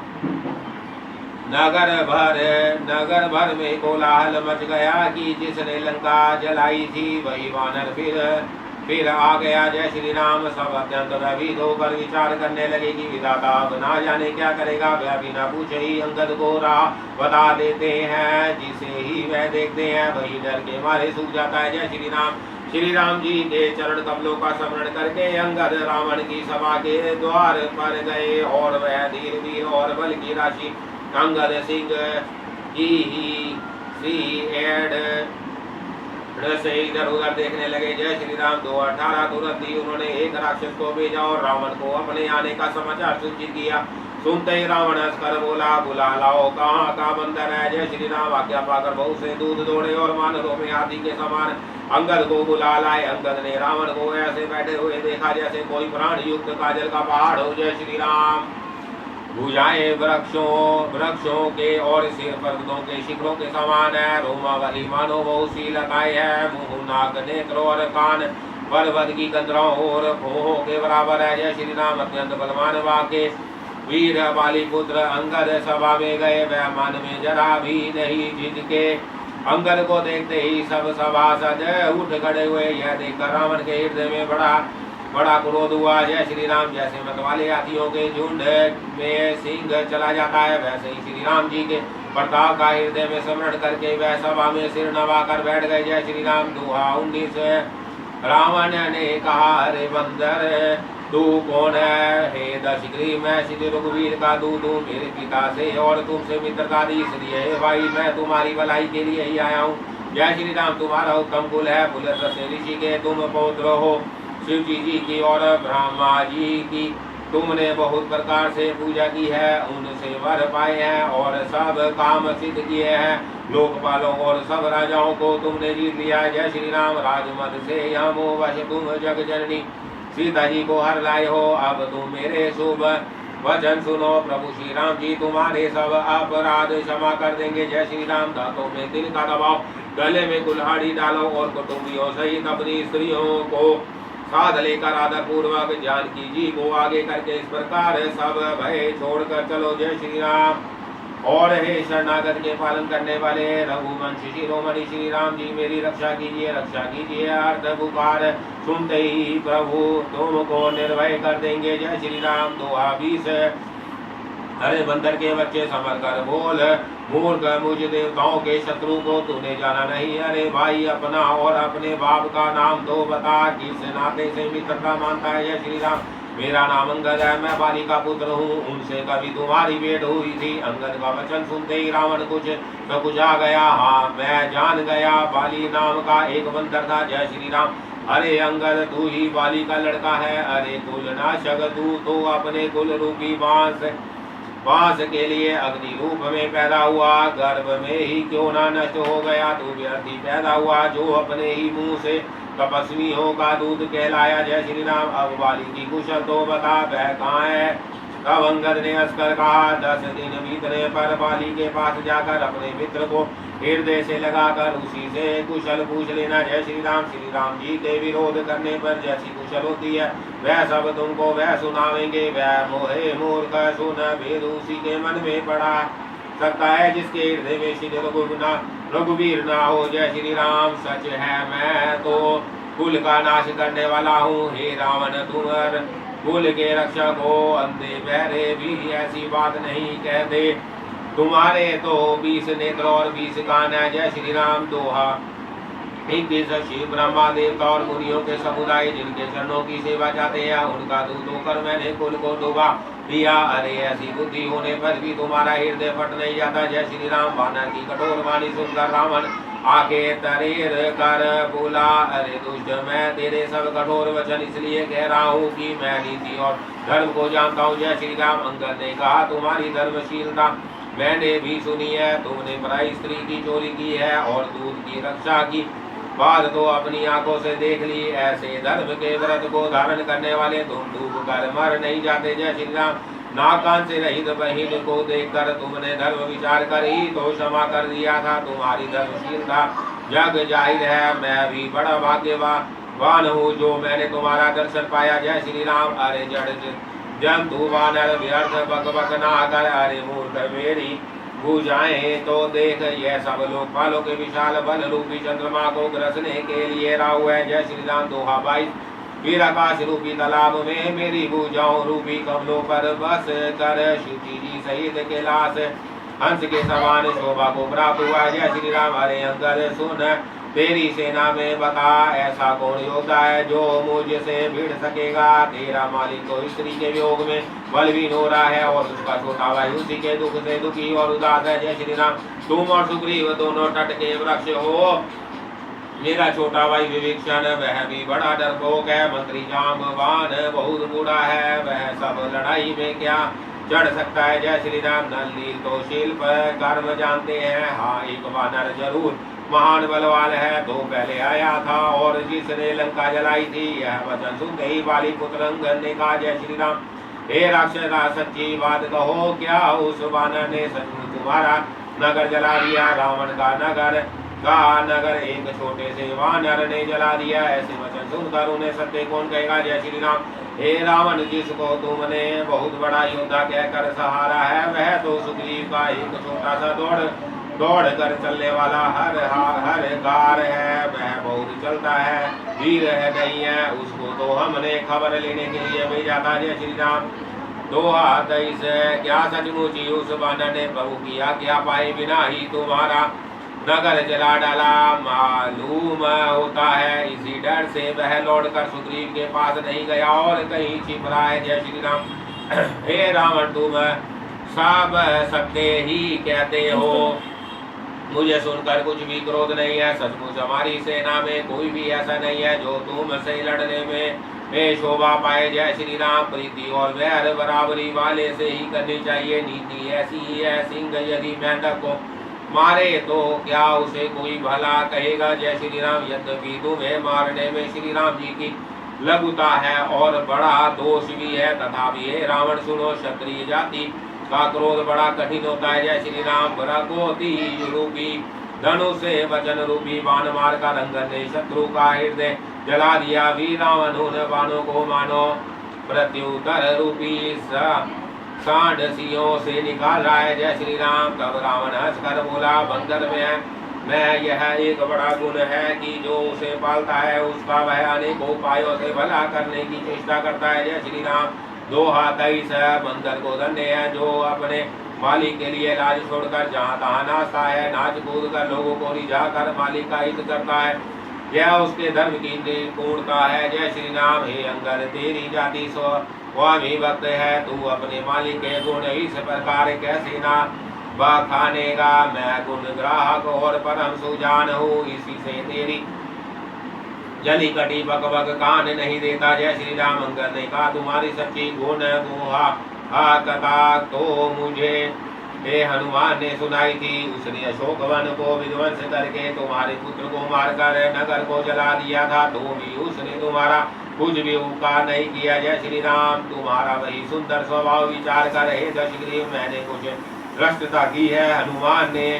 नगर भर में कोलाहल मच गया कि जिसने लंका जलाई थी वही वानर फिर आ गया। जय श्री राम। सब अत्यंत भयभीत होकर विचार करने लगे कि विधाता अब ना जाने क्या करेगा। वह बिना पूछे ही अंगद को राह बता देते हैं, जिसे ही वह देखते हैं वही डर के मारे सूख जाता है। जय श्री राम। श्री राम जी के चरण कमलों का स्मरण करके अंगद रावण की सभा के द्वार पर गए और वह धीर वीर और बल की राशि अंगद सिंह की से इधर उधर देखने लगे। जय श्री राम। 2:18 तुरंत ही उन्होंने एक राक्षस को भेजा और रावण को अपने आने का समाचार सूचित किया। सुनते ही रावण हंसकर बोला, बुला लाओ, कहाँ का बंदर है। जय श्री राम। आज्ञा पाकर बहुत से दूध दौड़े और मानवों में हाथी के समान अंगद को बुला लाए। अंगद ने रावण को ऐसे बैठे हुए देखा जैसे कोई प्राण युक्त काजल का पहाड़ हो। जय श्री राम। भुजाएं वृक्षों के और सिर पर्वतों के शिखरों के समान है। रोमावली मानो बहुसी लताएं है। मुंह नाक नेत्र और कान पर्वत की कंदरों और भोहों के बराबर है। जय श्री राम। अत्यंत बलवान वाके वीर बाली पुत्र अंगद सभा में गए, वह मन में जरा भी नहीं झिझके। अंगद को देखते ही सब सभासद उठ खड़े हुए। यह देखकर रावण के हृदय में बड़ा क्रोध हुआ। जय श्री राम। जैसे मतवाले हाथियों के झुंड में सिंह चला जाता है, वैसे ही श्री राम जी के प्रताप का हृदय में स्मरण करके वह सभा में सिर नवाकर बैठ गए। जय श्री राम। दोहा 19। रावण ने कहा, अरे बंदर तू कौन है? हे दशग्रीव, मैं श्री रघुवीर का दूत हूँ, मेरे पिता से और तुमसे मित्रता दी, इसलिए भाई मैं तुम्हारी भलाई के लिए ही आया हूँ। जय श्री राम। तुम्हारा उत्तम कुल है, पुलस्त्य से ऋषि के तुम पौत्र हो, शिव जी की और ब्रह्मा जी की तुमने बहुत प्रकार से पूजा की है, उनसे वर पाए हैं और सब काम सिद्ध किए हैं। लोकपालों और सब राजाओं को तुमने जीत लिया। जय श्री राम। राजमद से हम वश तुम जग जननी सीता जी को हर लाए हो। अब तुम मेरे शुभ वचन सुनो, प्रभु श्री राम जी तुम्हारे सब अपराध क्षमा कर देंगे। जय श्री राम। दांतों में तिल का दबाओ, गले में कुल्हाड़ी डालो और कुटुंबियों सहित अपनी स्त्रियों को साथ लेकर आदर पूर्वक जानकी जी को आगे करके इस प्रकार सब भय छोड़कर चलो। जय श्री राम। और हे शरणागत के पालन करने वाले रघुवंश शिरोमणि श्री राम जी, मेरी रक्षा कीजिए। अर्थ पुकार सुनते ही प्रभु तुमको निर्भय कर देंगे। जय श्री राम। दोहा 20। अरे बंदर के बच्चे संभल कर बोल, मूर्ख मुझ देवताओं के शत्रु को तूने जाना नहीं। अरे भाई, अपना और अपने बाप का नाम तो बता, किस नाते से मित्रता मानता है। जय श्री राम। मेरा नाम अंगद है, मैं बाली का पुत्र हूँ, उनसे कभी तुम्हारी भेंट हुई थी। अंगद का वचन सुनते ही रावण कुछ आ गया। हाँ, मैं जान गया, बाली नाम का एक बंदर था। जय श्री राम। अरे अंगद, तू ही बाली का लड़का है। अरे कुल नाशक, तू तो अपने कुल रूपी बांस के लिए अग्नि रूप में पैदा हुआ, गर्भ में ही क्यों ना नष्ट हो गया। तू व्यर्थी पैदा हुआ, जो अपने ही मुंह से तपस्वियों का दूध कहलाया। जय श्री राम। अब बाली की कुशल तो बता, वह कहाँ है? तब अंगद ने हंसकर कहा, 10 दिन बीतने पर बाली के पास जाकर अपने मित्र को हृदय से लगाकर उसी से कुशल पूछ लेना। जय श्री राम। श्री राम जी के विरोध करने पर जैसी कुशल होती है, वह सब तुमको वह सुनावेंगे। वह मोहे मूर्ख सुन, भेद उसी के मन में पड़ा सकता है जिसके हृदय में श्री रघुवीर ना हो। जय श्री राम। सच है, मैं तो कुल का नाश करने वाला हूँ। हे रावण, तुम कुल के रक्षक हो, अंधे बहरे भी ऐसी बात नहीं कहते। तुम्हारे तो 20 नेत्र और 20 कान है। जय श्री राम। दोहा 21। शिव ब्रह्मा देवता और मुनियों के समुदाय जिनके चरणों की सेवा चाहते हैं, उनका दूत होकर मैंने कुल को डूबा दिया। अरे ऐसी बुद्धि होने पर भी तुम्हारा हृदय फट नहीं जाता। जय श्री राम। वानर की कठोर वाणी सुनकर रावण आके तरेर कर बोला, अरे दुष्ट, मैं तेरे सब कठोर वचन इसलिए कह रहा हूँ कि मैं नीति और धर्म को जानता हूँ। जय श्री राम। अंगद ने कहा, तुम्हारी धर्मशीलता मैंने भी सुनी है। तुमने पराई स्त्री की चोरी की है और दूध की रक्षा की बात तो अपनी आंखों से देख ली। ऐसे धर्म के व्रत को धारण करने वाले तुम डूब कर मर नहीं जाते। जय श्री राम। नाक कान से रहित बहिन को देखकर तुमने धर्म विचार कर ही तो क्षमा कर दिया था। तुम्हारी धर्मशीलता जग जाहिर है। मैं भी बड़ा भाग्यवान हूँ जो मैंने तुम्हारा दर्शन पाया। जय श्री राम। अरे जड़ जंतु वानर व्यर्थ बक बक ना कर, अरे मूर्ख मेरी भुजाएं तो देख, यह सब लोकपालों के विशाल बल रूपी चंद्रमा को ग्रसने के लिए राहु है। जय श्री राम। दोहा 22। फिर आकाश रूपी तालाब में मेरी भुजाओं रूपी कमलों पर बस कर शिवजी जी सहित कैलाश हंस के समान शोभा को प्राप्त हुआ। जय श्री राम। अरे अंगद सुन, तेरी सेना में बता, ऐसा कौन योद्धा है जो मुझसे भिड़ सकेगा। तेरा मालिक तो स्त्री के वियोग में बलवीन हो रहा है और उसका छोटा भाई उसी के दुख से दुखी और उदास है। जय श्री राम। तुम और सुग्रीव दोनों तट के वृक्ष हो। मेरा छोटा भाई विभीषण, वह भी बड़ा डरपोक है। मंत्री जाम्बवान बहुत बूढ़ा है, वह सब लड़ाई में क्या चढ़ सकता है। जय श्री राम। नल तो शिल्प कर्म जानते हैं। हाँ, एक वानर जरूर महान बलवान है, तो पहले आया था और जिसने लंका जलाई थी। यह वचन सुनते ही बाली पुत्र अंगद ने कहा, जय श्री राम। हे राक्षस सच्ची बात कहो, क्या उस वानर ने सचमुच तुम्हारा नगर जला दिया? रावण का नगर एक छोटे से वानर ने जला दिया। ऐसे वचन सुनकर उन्हें सत्य कौन कहेगा? जय श्री राम। हे रावण, जिसको तुमने बहुत बड़ा योद्धा कहकर सहारा है, वह तो सुग्रीव का एक छोटा सा दौड़ कर चलने वाला हर गार है। वह बहुत चलता है, वीर है नहीं है। उसको तो हमने खबर लेने के लिए भेजा था। जय श्री राम। दोहा 23। क्या सचमुच ही उस वानर ने प्रभु की आज्ञा पाए बिना ही तुम्हारा नगर जला डाला? मालूम होता है इसी डर से वह लौटकर सुग्रीव के पास नहीं गया और कहीं छिप रहा है। जय श्री राम। हे रावण, तुम सब सत्य ही कहते हो, मुझे सुनकर कुछ भी क्रोध नहीं है। सचमुच हमारी सेना में कोई भी ऐसा नहीं है जो तुमसे लड़ने में शोभा पाए। जय श्री राम। प्रीति और वैर बराबरी वाले से ही करनी चाहिए। नीति ऐसी ही है, सिंह यदि मेंढक को मारे तो क्या उसे कोई भला कहेगा? जय श्री राम। यद्यपि तुम्हें मारने में श्री राम जी की लघुता है और बड़ा दोष भी है, तथापि हे रावण सुनो, क्षत्रिय जाति का क्रोध बड़ा कठिन होता है। जय श्री राम। बराकोती रूपी धनु से वचन रूपी बाण मारकर अंगद ने शत्रु का हृदय जला दिया। वीर रावण उन बाणों को मानो प्रत्युत्तर रूपी सांडसियों से निकाल रहा है। जय श्री राम। तब रावण हंसकर बोला, बंदर में यह एक बड़ा गुण है कि जो उसे पालता है उसका वह अनेक उपायों से भला करने की चेष्टा करता है। जय श्री राम। दोहा 23। बंदर को धन्य है जो अपने मालिक के लिए लाज छोड़कर जहाँ तहाँ नाचता है, नाच कूद कर लोगों को रिझा कर मालिक का हित करता है। यह उसके धर्म की पूर्णता है। जय श्री राम। हे अंगद, तेरी जाति स्वामी भक्त है, तू अपने मालिक के गुण इस प्रकार कैसे ना बखानेगा? मैं गुण ग्राहक और परम सुजान हूँ, इसी से तेरी जली कटी बक बक कान नहीं देता। जय श्री राम। अंगद ने कहा, तुम्हारी सच्ची गुण गुहा कथा तो मुझे हे हनुमान ने सुनाई थी। उसने अशोक वन को विध्वंस करके तुम्हारे पुत्र को मारकर नगर को जला दिया था, तो भी उसने तुम्हारा कुछ भी उपकार नहीं किया। जय श्री राम। तुम्हारा वही सुंदर स्वभाव विचार कर हे दशग्रीव मैंने कुछ भ्रष्टता की है। हनुमान ने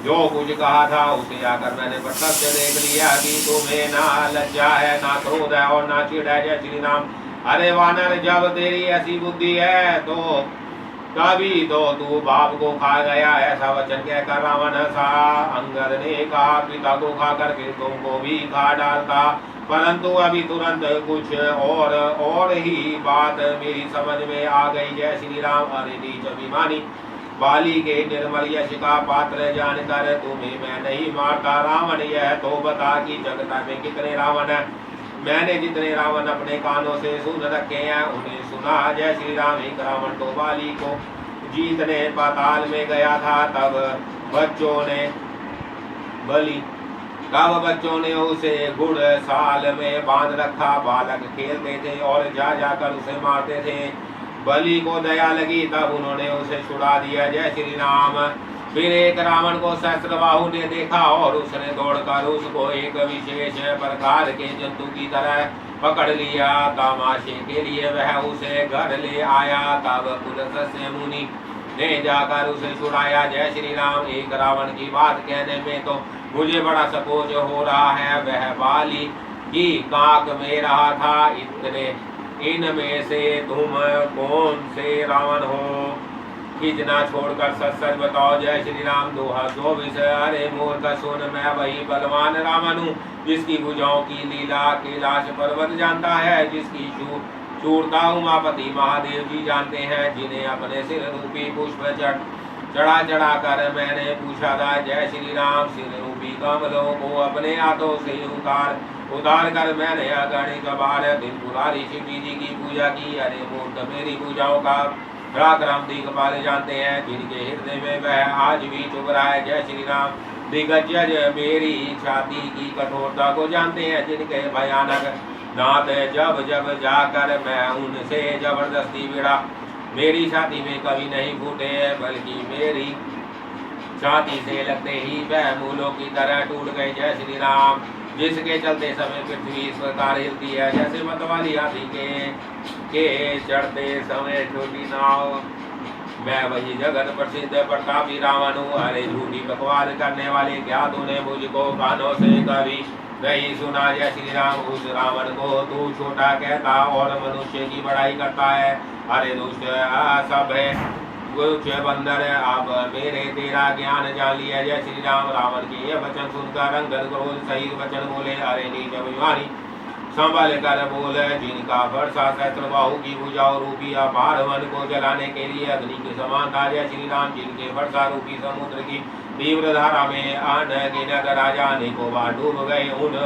जो कुछ कहा था उसे आकर मैंने प्रत्यक्ष देख लिया कि तुम्हें ना लज्जा है, ना क्रोध है और ना चिढ़ है। जय श्री राम। अरे वानर, जब तेरी ऐसी बुद्धि है तो तभी तो तू बाप को खा गया। ऐसा वचन कहकर रावण हंसा। अंगद ने कहा, पिता को खाकर फिर तुमको भी खा डालता, परंतु अभी तुरंत कुछ और ही बात मेरी समझ में आ गई। जय श्री राम। अरे नीच अभिमानी, बाली के निर्मल यश का पात्र जानकर तुम्हें मैं नहीं मारता। रावण, यह तो बता कि जगत में कितने रावण है? मैंने जितने रावण अपने कानों से सुन रखे हैं उन्हें सुना। जय श्री राम। एक रावण तो बाली को जीतने पाताल में गया था, तब बच्चों ने उसे गुड़ साल में बांध रखा। बालक खेलते थे और जा जाकर उसे मारते थे। बलि को दया लगी, तब उन्होंने उसे छुड़ा दिया। जय श्री राम। फिर एक रावण को सहस्त्रबाहु ने देखा और उसने दौड़कर उसको एक विशेष प्रकार के जंतु की तरह पकड़ लिया। तमाशे के लिए वह उसे घर ले आया, तब पुलस्त्य मुनि ने जाकर उसे छुड़ाया। जय श्री राम। एक रावण की बात कहने में तो मुझे बड़ा संकोच हो रहा है। वह बाली की काक में रहा था। इनमें से तुम कौन से रावण हो? खींचना छोड़कर सच सच बताओ। जय श्री राम। दोहा 24। अरे मूर्ख सुन, मैं वही बलवान रावण हूँ जिसकी भुजाओं की लीला कैलाश पर्वत जानता है, जिसकी शूरता उमापति महादेव जी जानते हैं, जिन्हें अपने सिर रूपी पुष्प चढ़ा चढ़ा कर मैंने पूछा था। जय श्री राम। सिर रूपी कमलों को अपने हाथों से उतार कर मैंने अगणित बार त्रिपुरारी शिव जी की पूजा की। अरे मूर्ख, मेरी पूजाओं का पराक्रम दिग्पाल जानते हैं, जिनके हृदय में वह आज भी चुभ रहा है। जय श्री राम। दिग्गज मेरी छाती की कठोरता को जानते हैं, जिनके भयानक दांत जब जब जाकर मैं उनसे जबरदस्ती भिड़ा, मेरी छाती में कभी नहीं फूटे, बल्कि मेरी छाती से लगते ही वह मूलों की तरह टूट गए। जय श्री राम। जिसके चलते समय पृथ्वी इस प्रकार हिलती है जैसे मतवाली हाथी के के चढ़ते समय छोटी नाव। मैं वही जगत प्रसिद्ध प्रतापी रावण हूँ। अरे झूठी बकवास करने वाले, क्या तूने मुझको कानों से कभी नहीं सुना? जय श्री राम। उस रावण को तू छोटा कहता और मनुष्य की बड़ाई करता है। अरे दुष्ट सब है कुछ बंदर, अब मेरे तेरा ज्ञान जान लिया। जय श्री राम। रावण के ये वचन सुनकर अंगद क्रोध सहित वचन बोले, अरे नीच अभिमानी, संभल कर बोल। जिनका वर्षा सहस्त्र बाहु की भुजाओं रूपी अपार वन को जलाने के लिए अग्नि के समान था। जय श्री राम। जिनके वर्षा रूपी समुद्र की तीव्र धारा में अनगिनत राजा अनेकों बार डूब गए, उन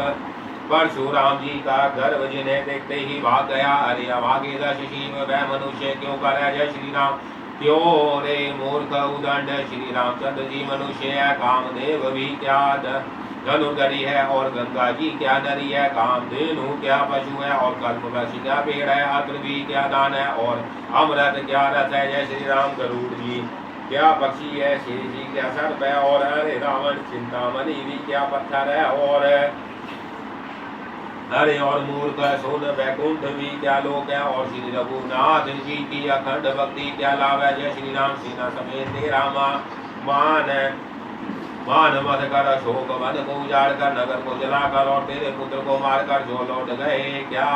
परशुराम जी का गर्व जिन्हें देखते ही भाग गया। अरे अभागे दश शिव वह मनुष्य क्यों करे? जय श्री राम। क्यों रे मूर्ख उदंड, श्री रामचंद्र जी मनुष्य है, कामदेव भी क्या धनुर्धरी है, और गंगा जी क्या नरी है, कामधेनु क्या पशु है, और कल्पवृक्ष क्या पेड़ है, अत्र भी क्या दान है, और अमृत क्या रस है। जय श्री राम। गरुड़ जी क्या पक्षी है, शेर जी क्या सर्प है, और अरे रावण चिंतामणि भी क्या पत्थर है, और अरे और मूर्ख सुन वैकुंठ भी क्या लोक है, और श्री रघुनाथ जी की अखंड भक्ति क्या लाभ है। जय श्री राम। सीना समेत तेरा मान मत कर, शोक वन को उजाड़ कर, नगर को जलाकर, और तेरे पुत्र को मारकर जो लौट गए, क्या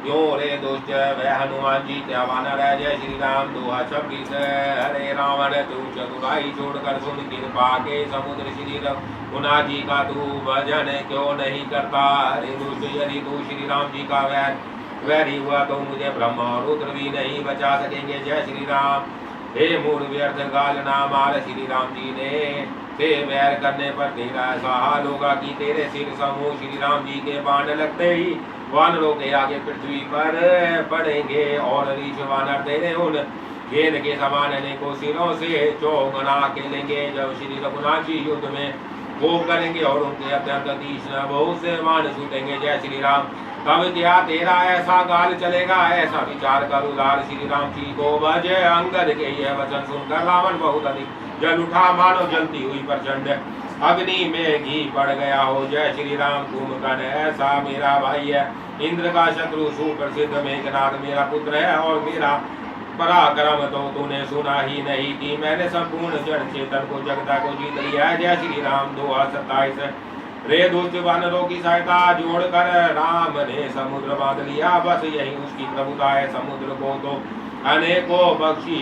क्यों रे दुष्ट वह हनुमान जी क्या वानर है। जय श्री राम। दोहा 26। हरे रावण तू चतुराई छोड़कर सुन, कृपा के समुद्र श्री रघुनाथ जी का तू भजन क्यों नहीं करता? हरे दुष्ट, यदि तू श्री राम जी का वैरी हुआ तो मुझे ब्रह्मा और रुद्र भी नहीं बचा सकेंगे। जय श्री राम। हे मूल व्यर्थ गाल ना मार, श्री राम जी ने से वैर करने पर तेरा ऐसा हाल होगा कि तेरे सिर समूह श्री राम जी के बाण लगते ही वानरों के आगे पृथ्वी पर पड़ेंगे, और ऋष वानर तेरे उन गेंद के समान अनेकों सिरों से चौगुना खेलेंगे। जब श्री रघुनाथ जी युद्ध में कोप करेंगे और उनके अत्यंत तीक्ष्ण बहुत से बाण छूटेंगे। जय श्री राम। तब क्या तेरा ऐसा गाल चलेगा? ऐसा विचार कर उदार श्री राम जी को भज। अंगद के यह वचन सुनकर रावण बहुत अधिक जल उठा, मानो जलती हुई प्रचंड अग्नि में घी पड़ गया हो। जय श्री राम। कुंभकर्ण ऐसा मेरा भाई है, इंद्र का शत्रु, सुप्रसिद्ध मेघनाथ मेरा पुत्र है, और मेरा पराक्रम तो तूने सुना ही नहीं कि मैंने संपूर्ण जड़ चेतन को जगता को जीत लिया है। जय श्री राम। दोहा 27। रे दुष्ट वानरों की सहायता जोड़कर राम ने समुद्र बांध लिया, बस यही उसकी प्रभुता है। समुद्र को तो अनेकों पक्षी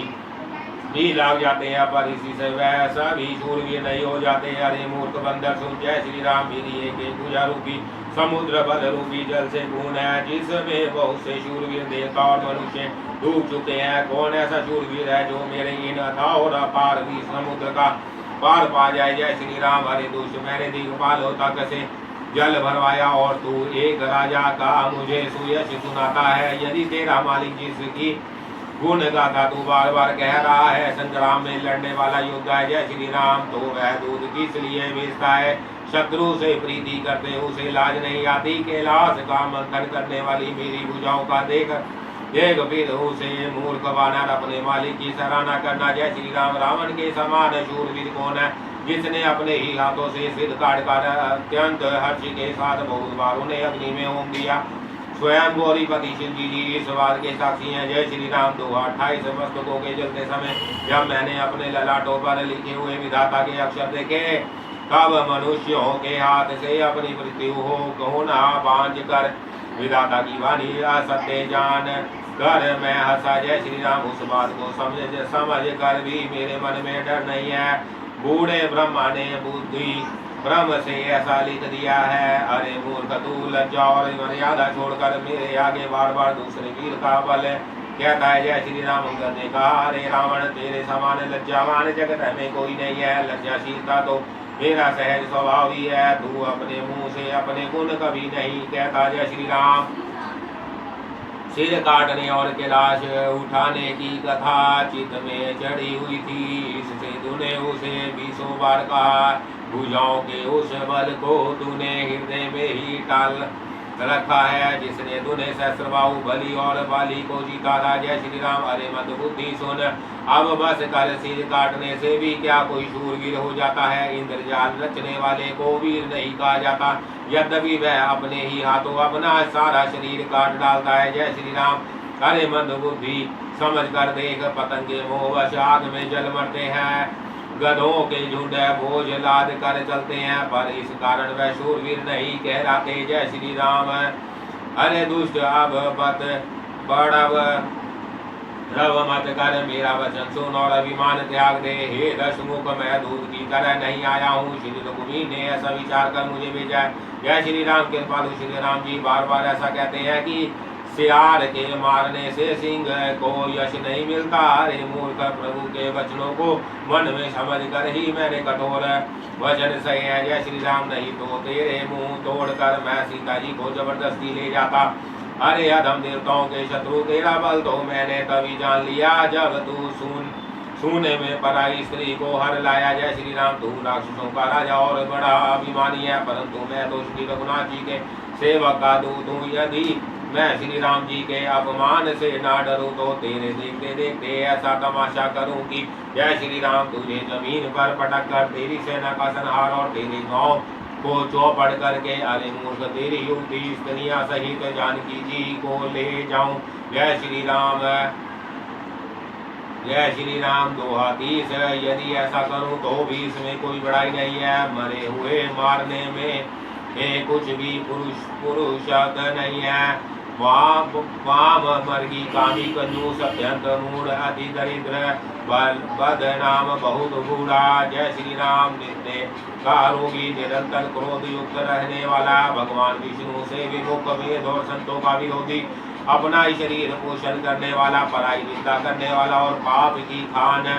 भी लाग जाते हैं, पर इसी से वह सभी शूरवीर नहीं हो जाते। अरे मूर्ख बंदर सुन। जय श्री राम। मेरी एक पूजा रूपी समुद्र बल रूपी जल से पूर्ण है, जिसमें बहुत से शूरवीर देवता और मनुष्य डूब चुके हैं। कौन ऐसा शूरवीर है जो मेरे इन अथाह और अपार भी समुद्र का पार पा जाए? जय श्री राम। हरे दुष्ट, मैंने दिग्पाल होता कैसे जल भरवाया, और तू एक राजा का मुझे सुयश सुनाता है। यदि तेरा मालिक जिसकी गुण गाथा तू बार बार कह रहा है, संग्राम में लड़ने वाला योद्धा है, जय श्री राम, तो वह दूध किस लिए बेचता है? शत्रु से प्रीति करते उसे लाज नहीं आती? कैलाश का मंथन करने वाली मेरी भुजाओं का देख फिर उसे मूर्ख वानर अपने मालिक की सराहना करना। जय श्री राम। रावण के समान शूरवीर कौन है, जिसने अपने ही हाथों से सिर काट कर अत्यंत हर्ष के साथ बहुत बार उन्हें अग्नि में होम दिया? स्वयं गौरीपति शिव जी इस बात के साक्षी हैं। जय श्री राम। दोहा 28। मस्तकों के जलते समय जब मैंने अपने ललाटों पर लिखे हुए विधाता के अक्षर देखे, तब मनुष्यों के हाथ से अपनी मृत्यु हो ना बांझ कर विधाता की वाणी असत्य जान कर मैं हंसा। जय श्री राम। उस बात को समझ कर भी मेरे मन में डर नहीं है। बूढ़े ब्रह्मा ने बुद्धि ब्रह्म से ऐसा लिख दिया है। अरे मूर्ख, तू लज्जा और मर्यादा छोड़कर मेरे आगे बार बार दूसरे वीर का बल कहता है। जय श्री राम। अंगद ने कहा, अरे रावण, तेरे समान लज्जावान जगत में कोई नहीं है। लज्जाशीलता तो मेरा सहज स्वभाव ही है। तू अपने मुंह से अपने गुण कभी नहीं कहता। जय श्री राम। सिर काटने और कैलाश उठाने की कथा चित्त में चढ़ी हुई थी, इससे तूने उसे 20 बार कहा। भुजाओं के उस बल को तूने हृदय में ही टाल रखा है, जिसने तूने सहस्त्रबाहु बलि और बाली को जीता था। जय श्री राम। अरे मद बुद्धि सुन, अब बस कर सिर काटने से भी क्या कोई शूरवीर हो जाता है? इंद्रजाल रचने वाले को वीर नहीं कहा जाता, यद्यपि वह अपने ही हाथों अपना सारा शरीर काट डालता है। जय श्री राम। अरे मंद बुद्धि समझ कर देख, पतंगे मोहवश आग में जल मरते हैं, गधों के झुंड बोझ लाद कर चलते हैं, पर इस कारण वह शूरवीर नहीं कहलाते। जय श्री राम। अरे दुष्ट अब बत बड़व रव मत कर, मेरा वचन सुन और अभिमान त्याग दे। हे दशमुख, मैं दूध की तरह नहीं आया हूँ, श्री रघुवीर ने ऐसा विचार कर मुझे भेजा है। जय श्री राम। कृपालु श्री राम जी बार बार ऐसा कहते हैं कि सियार के मारने से सिंह को यश नहीं मिलता। अरे मूर्ख, प्रभु के वचनों को मन में समझ कर ही मैंने कठोर वचन सही है। जय श्री राम। नहीं तो तेरे मुंह तोड़कर मैं सीता जी को जबरदस्ती ले जाता। अरे अधम देवताओं के शत्रु तेरा बल तो मैंने तभी जान लिया, जब तू सोने में पराई स्त्री को हर लाया। जय श्री राम। तू राक्षसों का राजा और बड़ा अभिमानी है, परंतु मैं तो श्री रघुनाथ जी के सेवक का दूत हूँ। यदि मैं श्री राम जी के अपमान से ना डरूं तो तेरे देखते देखते ऐसा तमाशा करूं कि जय श्री राम तुझे जमीन पर पटक कर तेरी सेना का संहार और तेरे गांव को चौपड़ करके, अरे मूर्ख, तेरी युवती स्त्रियां सहित जानकी जी को ले जाऊं। जय श्री राम। जय श्री राम। दोहा 30। यदि ऐसा करूं तो भी इसमें कोई बड़ाई नहीं है, मरे हुए मारने में कुछ भी पुरुषार्थ नहीं है। वाम मर्गी कामी कंजूस अत्यंत मूढ़ अति दरिद्र बद नाम बहुत बूढ़ा। जय श्री राम। नित्य का रोगी निरंतर क्रोध युक्त रहने वाला, भगवान विष्णु से विमुख, वेद और संतों का विरोधी, अपना ही शरीर पोषण करने वाला, पराई निंदा करने वाला और पाप की खान,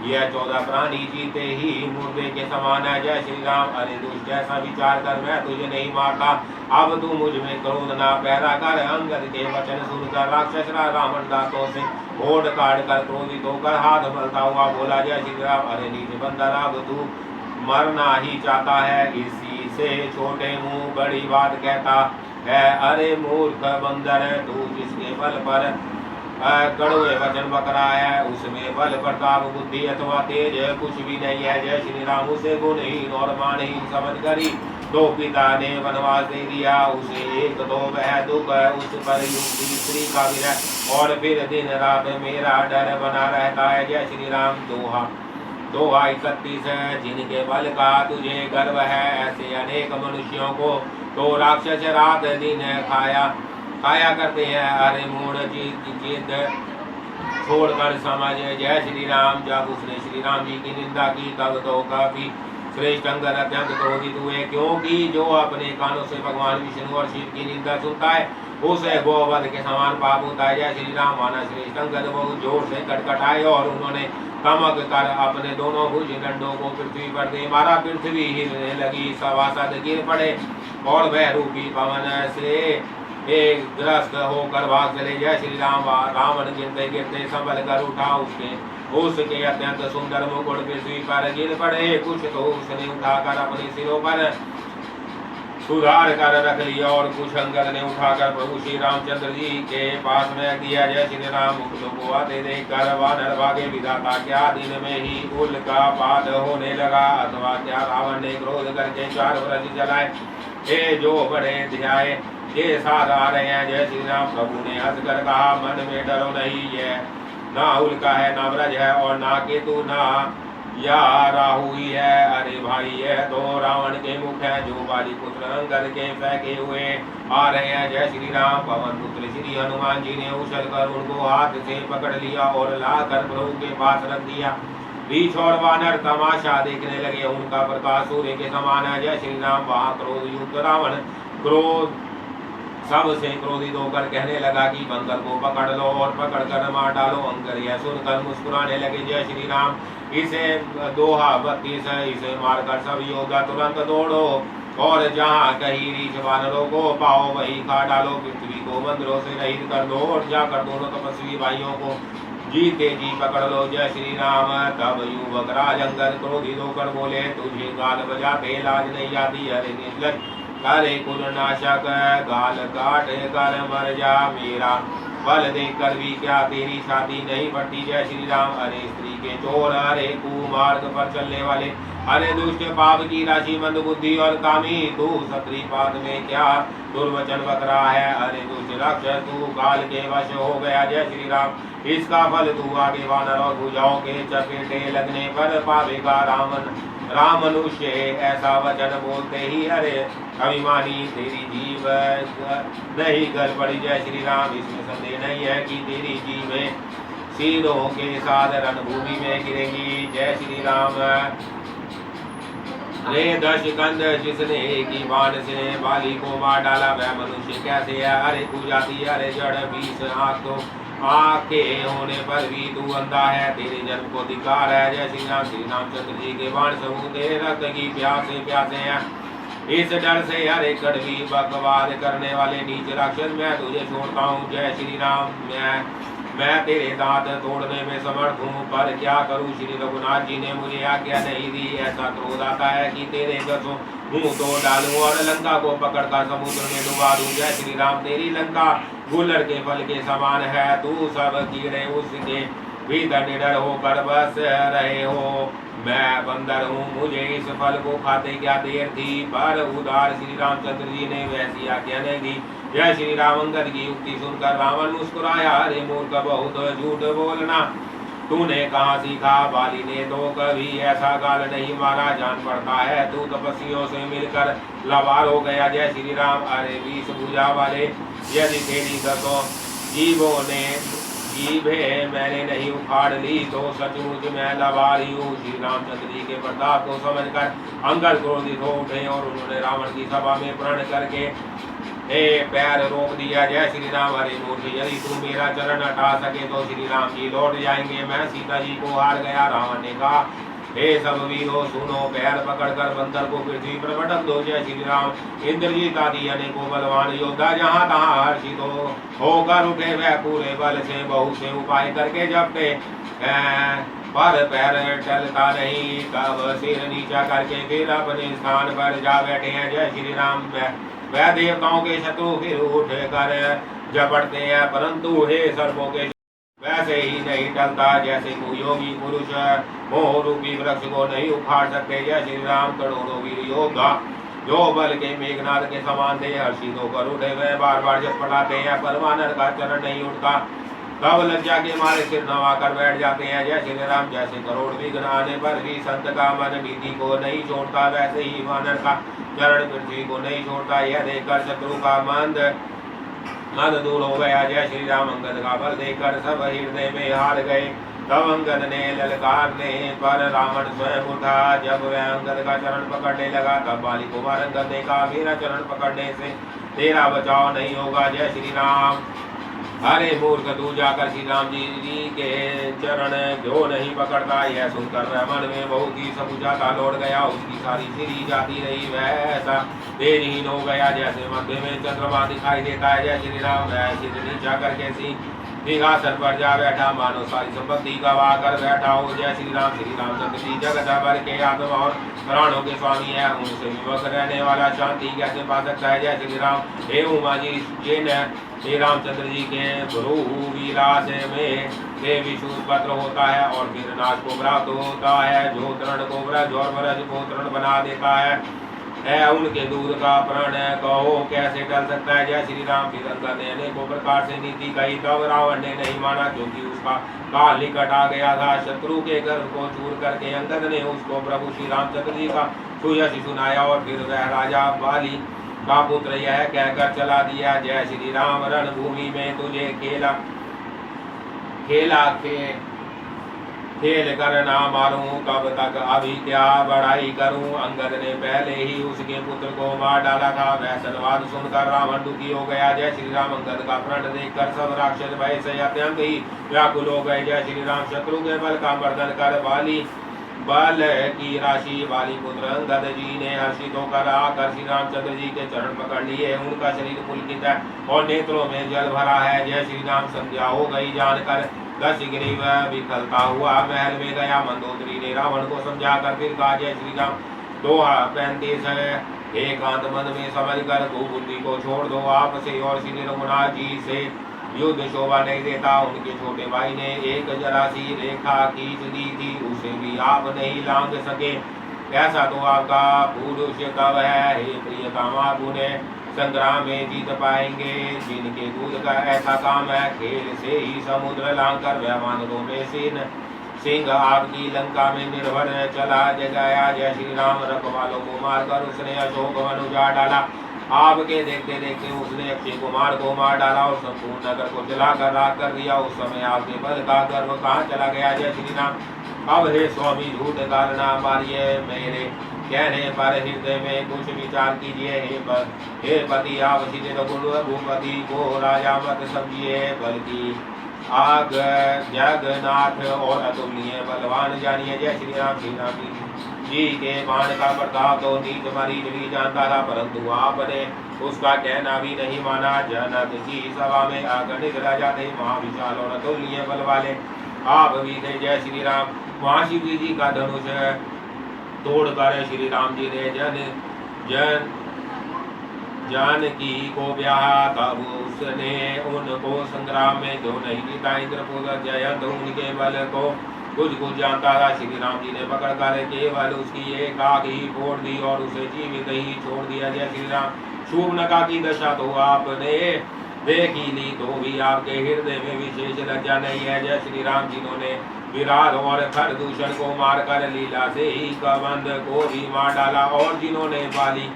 यह 14 प्राणी जीते ही मुर्दे के समान है। जय श्री राम। अरे दुष्ट, ऐसा विचार कर मैं तुझे नहीं मारता, अब तू मुझ में क्रोध ना पैदा कर। अंगद के वचन सुनकर राक्षस रावण दांतों से होड़ काट कर क्रोधित होकर हाथ मलता हुआ बोला, जय श्री राम। अरे नीच बंदर, अब तू मरना ही चाहता है, इसी से छोटे मुंह बड़ी बात कहता है। अरे मूर्ख बंदर, तू जिसके बल पर कड़वे वचन बक रहा है, उसमें बल प्रताप बुद्धि अथवा तेज कुछ भी नहीं है। जय श्री राम। उसे गुणहीन और मानहीन समझ कर ही तो पिता ने वनवास दे दिया। उसे एक तो वह दुख, उस पर युक्ति स्त्री का विरह, और फिर दिन रात मेरा डर बना रहता है। जय श्री राम। दोहा 31। जिनके बल का तुझे गर्व है, ऐसे अनेक मनुष्यों को तो राक्षस रात दिन खाया करते हैं। अरे मूढ़, जिद छोड़कर समझ। जय श्री राम। जब उसने श्री राम जी की निंदा की तब तो काफी श्रेष्ठ अंगद अत्यंत क्रोधित हुए, क्योंकि जो अपने कानों से भगवान विष्णु और शिव की निंदा सुनता है उसे गोवध के समान पाप होता है। जय श्री राम। माना श्रेष्ठ अंगद बहुत जोर से कटकटाए और उन्होंने कमक कर अपने दोनों भुज डंडों को पृथ्वी पर दे मारा। पृथ्वी हिलने लगी, सभासद गिर पड़े और वह रूपी पवन से एक ग्रस्त होकर भाग चले। जय श्री राम। रावण गिरते गिरते संभल कर उठा, उसके अत्यंत सुंदर मुकुट पृथ्वी पर गिर पड़े। कुछ तो उसने उठाकर अपने सिरों पर सुधार कर रख लिया और कुछ अंगद ने उठाकर प्रभु श्री रामचंद्र जी के पास में दिया। जय श्री राम। मुकुटों को आते देख कर वानर भागे। विधाता, क्या दिन में ही उल्कापात होने लगा, अथवा क्या रावण ने क्रोध करके 4 वर्ष जलाए, हे जो बड़े ध्याय ये साथ आ रहे हैं। जय श्री राम। प्रभु ने हंसकर कहा, मन में डरो नहीं, ये ना उल्का है, ना ब्रज है और ना केतु, ना या राहु ही है। अरे भाई, यह तो रावण के मुख है जो बाली पुत्र अंगद के फेंके हुए आ रहे हैं। जय श्री राम। पवन पुत्र श्री हनुमान जी ने उछल कर उनको हाथ से पकड़ लिया और लाकर प्रभु के पास रख दिया। रीछ और वानर तमाशा देखने लगे, उनका प्रकाश सूर्य के समान है। जय श्री राम। वहाँ क्रोध युक्त रावण क्रोध सबसे क्रोधित होकर कहने लगा कि बंदर को पकड़ लो और पकड़ कर मार डालो। अंगर यह सुनकर मुस्कुराने लगे। जय श्री राम। इसे दोहा 32। इसे मारकर सब योद्धा तुरंत दौड़ो और जहाँ कहीं रीछ वानरों को पाओ वहीं खा डालो। पृथ्वी को बंदरों से रहित कर दो और जाकर दोनों तपस्वी भाइयों को जीते जी पकड़ लो। जय श्री राम। तब युवक राज अंगद क्रोधित होकर बोले, तुझे गाल बजाते लाज नहीं आती? अरे निर्लज, अरे कुलनाशक, गाल काट कर मर जा, मेरा बल देखकर भी क्या तेरी छाती नहीं फटी जय श्री राम। अरे स्त्री के चोर, अरे कुमार्ग पर चलने वाले, अरे दुष्ट पाप की राशि, मंद बुद्धि और कामी, तू क्षत्रिय पाद में क्या दुर्वचन बक रहा है। अरे दुष्ट राक्षस, तू काल के वश हो गया जय श्री राम। इसका फल तू आगे वानर और भुजाओं के चपेटे लगने पर पावेगा। राम मनुष्य ऐसा वचन बोलते ही अरे अभिमानी तेरी जीव नहीं गल पड़ी जय श्री राम। इसमें संदेह नहीं है कि तेरी जीवें सिरों के साथ रणभूमि में गिरेगी जय श्री राम। रे दश कंद जिसने की बाण से बाली को मार डाला, वह मनुष्य कैसे है। अरे तू जाती अरे जड़ 20 आंख तो आंखें होने पर भी तू अंधा है, तेरे जन्म को धिक्कार है जय श्री राम। श्री रामचंद्र जी के बाण समूह तेरे रक्त की प्यासे प्यासे हैं। इस डर से हरे कड़वी बकवाद करने वाले नीच राक्षस, मैं तुझे छोड़ता हूँ जय श्री राम। मैं तेरे दांत तोड़ने में समर्थ हूँ, पर क्या करूँ। श्री रघुनाथ जी ने मुझे आज्ञा नहीं दी। ऐसा क्रोध आता है कि तेरे दसों मुंह तोड़ डालूं और लंका को पकड़कर समुद्र में डुबा दूं जय श्री राम। तेरी लंका गुलर के फल के समान है, तू सब कीड़े उसके भीतर निडर होकर बस रहे हो। मैं बंदर हूँ, मुझे इस फल को खाते क्या देर थी, पर उदार श्री रामचंद्र जी ने वैसी आज्ञा नहीं दी जय श्री राम। अंगद की युक्ति सुनकर रावण मुस्कुराया, अरे मूर्ख बहुत झूठ बोलना तूने कहाँ सीखा। बाली ने तो कभी ऐसा गाल नहीं मारा, जान पड़ता है तू तपस्वियों से मिलकर लवार हो गया जय श्री राम। अरे 20 भुजा वाले, यदि तेरी दसों जीवों ने जीभे मैंने नहीं उखाड़ ली तो सचमुच मैं लवारी हूँ। श्री रामचंद्र जी के प्रताप को समझकर अंगद क्रोधित हो उठे और उन्होंने रावण की सभा में प्रण करके पैर रोक दिया जय श्री राम। अरे मूर्ख, यदि तू मेरा चरण हटा सके तो श्री राम जी लौट जाएंगे, मैं सीता जी को हार गया। रावण ने कहा, हे सब वीरों सुनो, पैर पकड़कर बंदर को पृथ्वी पर पटक दो जय श्री राम। इंद्रजीत आदि अनेकों बलवान योद्धा जहाँ तहाँ हर्षित होकर उठे, वह पूरे बल से बहुत से उपाय करके झपटे, पर पैर चलता नहीं। तब सिर नीचा करके फिर अपने स्थान पर जा बैठे हैं जय श्री राम। वह देवताओं के शत्रु फिर उठ कर झपटते हैं, परंतु हे सर्पों के वैसे ही नहीं टलता जैसे कोई योगी पुरुष मोह रूपी वृक्ष को नहीं उखाड़ सकते जय श्री राम। करोड़ों वीर योद्धा जो बल के मेघनाद के समान थे, हर्षित होकर उठे, वह बार बार झपटाते हैं, पर वानर का चरण नहीं उठता। तब लज्जा के मारे सिर नवाकर बैठ जाते हैं जय श्री राम। जैसे करोड़ विघ्न आने पर भी संत का मन नीति को नहीं छोड़ता, वैसे ही वानर का चरण पृथ्वी को नहीं छोड़ता। यह देखकर शत्रु का मन दूर हो गया जय श्री राम। अंगद का बल देखकर सब हृदय में हार गए। तब अंगद ने ललकारने पर रावण स्वयं उठा। जब वह अंगद का चरण पकड़ने लगा तब बाली कुमार अंगद ने कहा, मेरा चरण पकड़ने से तेरा बचाव नहीं होगा जय श्री राम। अरे मूर्ख, तू जाकर श्री राम जी के चरण जो नहीं पकड़ता। यह सुनकर वह मन में बहुत ही समुझाता लौट गया। उसकी सारी सिरी जाती रही, वह ऐसा तेजहीन हो गया जैसे मध्य में चंद्रमा दिखाई देता है जय श्री राम। वह सिर नीचा करके सिंहासन पर जा बैठा, मानो सारी संपत्ति गवा कर बैठा हो जय श्री राम। श्री रामचंद्र जी जगत भर के आत्मा और प्राणों के स्वामी है, उनसे विभक्त रहने वाला शांति कैसे पा सकता है जय श्री राम। हे उमा जी, श्री रामचंद्र जी के भ्रू विलास में विशुद्ध पत्र होता है और फिर नाश को प्राप्त होता है, जो तरण को ब्रज और ब्रज को तरण बना देता है। उनके दूर का प्रण कहो कैसे टल सकता है जय श्री राम। फिर अंगद ने अनेकों प्रकार से नीति कही, तब रावण ने नहीं माना, क्योंकि उसका काल निकट आ गया था। शत्रु के घर को चूर करके अंगद ने उसको प्रभु श्री रामचंद्र जी का सुयश सुनाया और फिर वह राजा बाली का पुत्र यह कहकर चला दिया, जय श्री राम। रणभूमि में तुझे खेल कर ना मारूं, कब तक अभी क्या बड़ाई करूं। अंगद ने पहले ही उसके पुत्र को मार डाला था। वह संवाद सुनकर रावण दुखी हो गया जय श्री राम। अंगद का प्रण देखकर सब राक्षस भय से अत्यंत ही व्याकुल हो गए जय श्री राम। शत्रु के बल का मर्दन कर बल की राशि बाली पुत्र अंगद जी ने हर्षित होकर आकर श्री रामचंद्र जी के चरण पकड़ लिए। उनका शरीर पुलकित है और नेत्रों में जल भरा है जय श्री राम। संध्या हो गई जानकर दशग्रीव विखलता हुआ महल में गया। मंदोदरी ने रावण को समझाकर फिर कहा, जय श्री राम। दोहा 35 एकांत मन में समझ कर बुद्धि को छोड़ दो आपसे और श्री रघुनाथ जी से युद्ध शोभा नहीं देता। उनके छोटे भाई ने एक जरा सी रेखा खींच दी थी, उसे भी आप नहीं लांघ सके। ऐसा तो आपका पुरुष कब है हे प्रियतम, आप उन्हें संग्राम में जीत पाएंगे। जिनके दूध का ऐसा काम है, खेल से ही समुद्र लांघकर वैमानों में सिंह आपकी लंका में निर्भर चला जगाया। जय श्री राम। रखवालों को मारकर उसने अशोक वन उजाड़ डाला। आपके देखते देखते उसने अक्षय कुमार को मार डाला और संपूर्ण नगर को जलाकर राख कर दिया। उस समय आपके बल का गर्व कहाँ चला गया। जय श्री राम। अब हे स्वामी झूठ कारण मारिए, मेरे कहने पर हृदय में कुछ विचार कीजिए। हे पति, आप सीधे भूपति को राजा मत समझिए, बल्कि आग जगन्नाथ और अतुलनीय बलवान जानिए। जय श्री राम। श्री राम जी के बाण का प्रताप तो नीच मरीज भी जानता था, परंतु आपने उसका कहना भी नहीं माना। जनक की सभा में अगणित राजा थे, महाविशाल और अतुलनीय बल वाले आप भी थे। जय श्री राम। वहाँ शिव जी का धनुष तोड़कर श्री राम जी ने जानकी को ब्याह, तब उसने उनको संग्राम में जो नहीं जीता। इंद्रपुत्र जयंत उनके बल को कुछ जानता था। श्री राम जी ने पकड़कर केवल उसकी एक आंख ही फोड़ दी और उसे जीवित ही छोड़ दिया। जय श्री राम। शूर्पणखा की दशा तो आपने देखी ली, तो भी आपके हृदय में विशेष लज्जा नहीं है। जय श्री राम। जिन्होंने विराट और खरदूषण को मारकर लीला से ही कबंध को भी मार डाला, और जिन्होंने बाली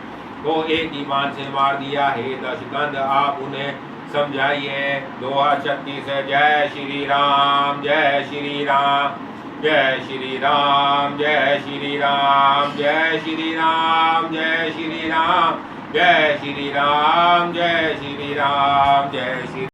को एक ही बाण से मार दिया। हे दशकंद, आप उन्हें समझाइए। दोहा 36। जय श्री राम। जय श्री राम। जय श्री राम। जय श्री राम। जय श्री राम। जय श्री राम। जय श्री राम। जय श्री राम। जय श्री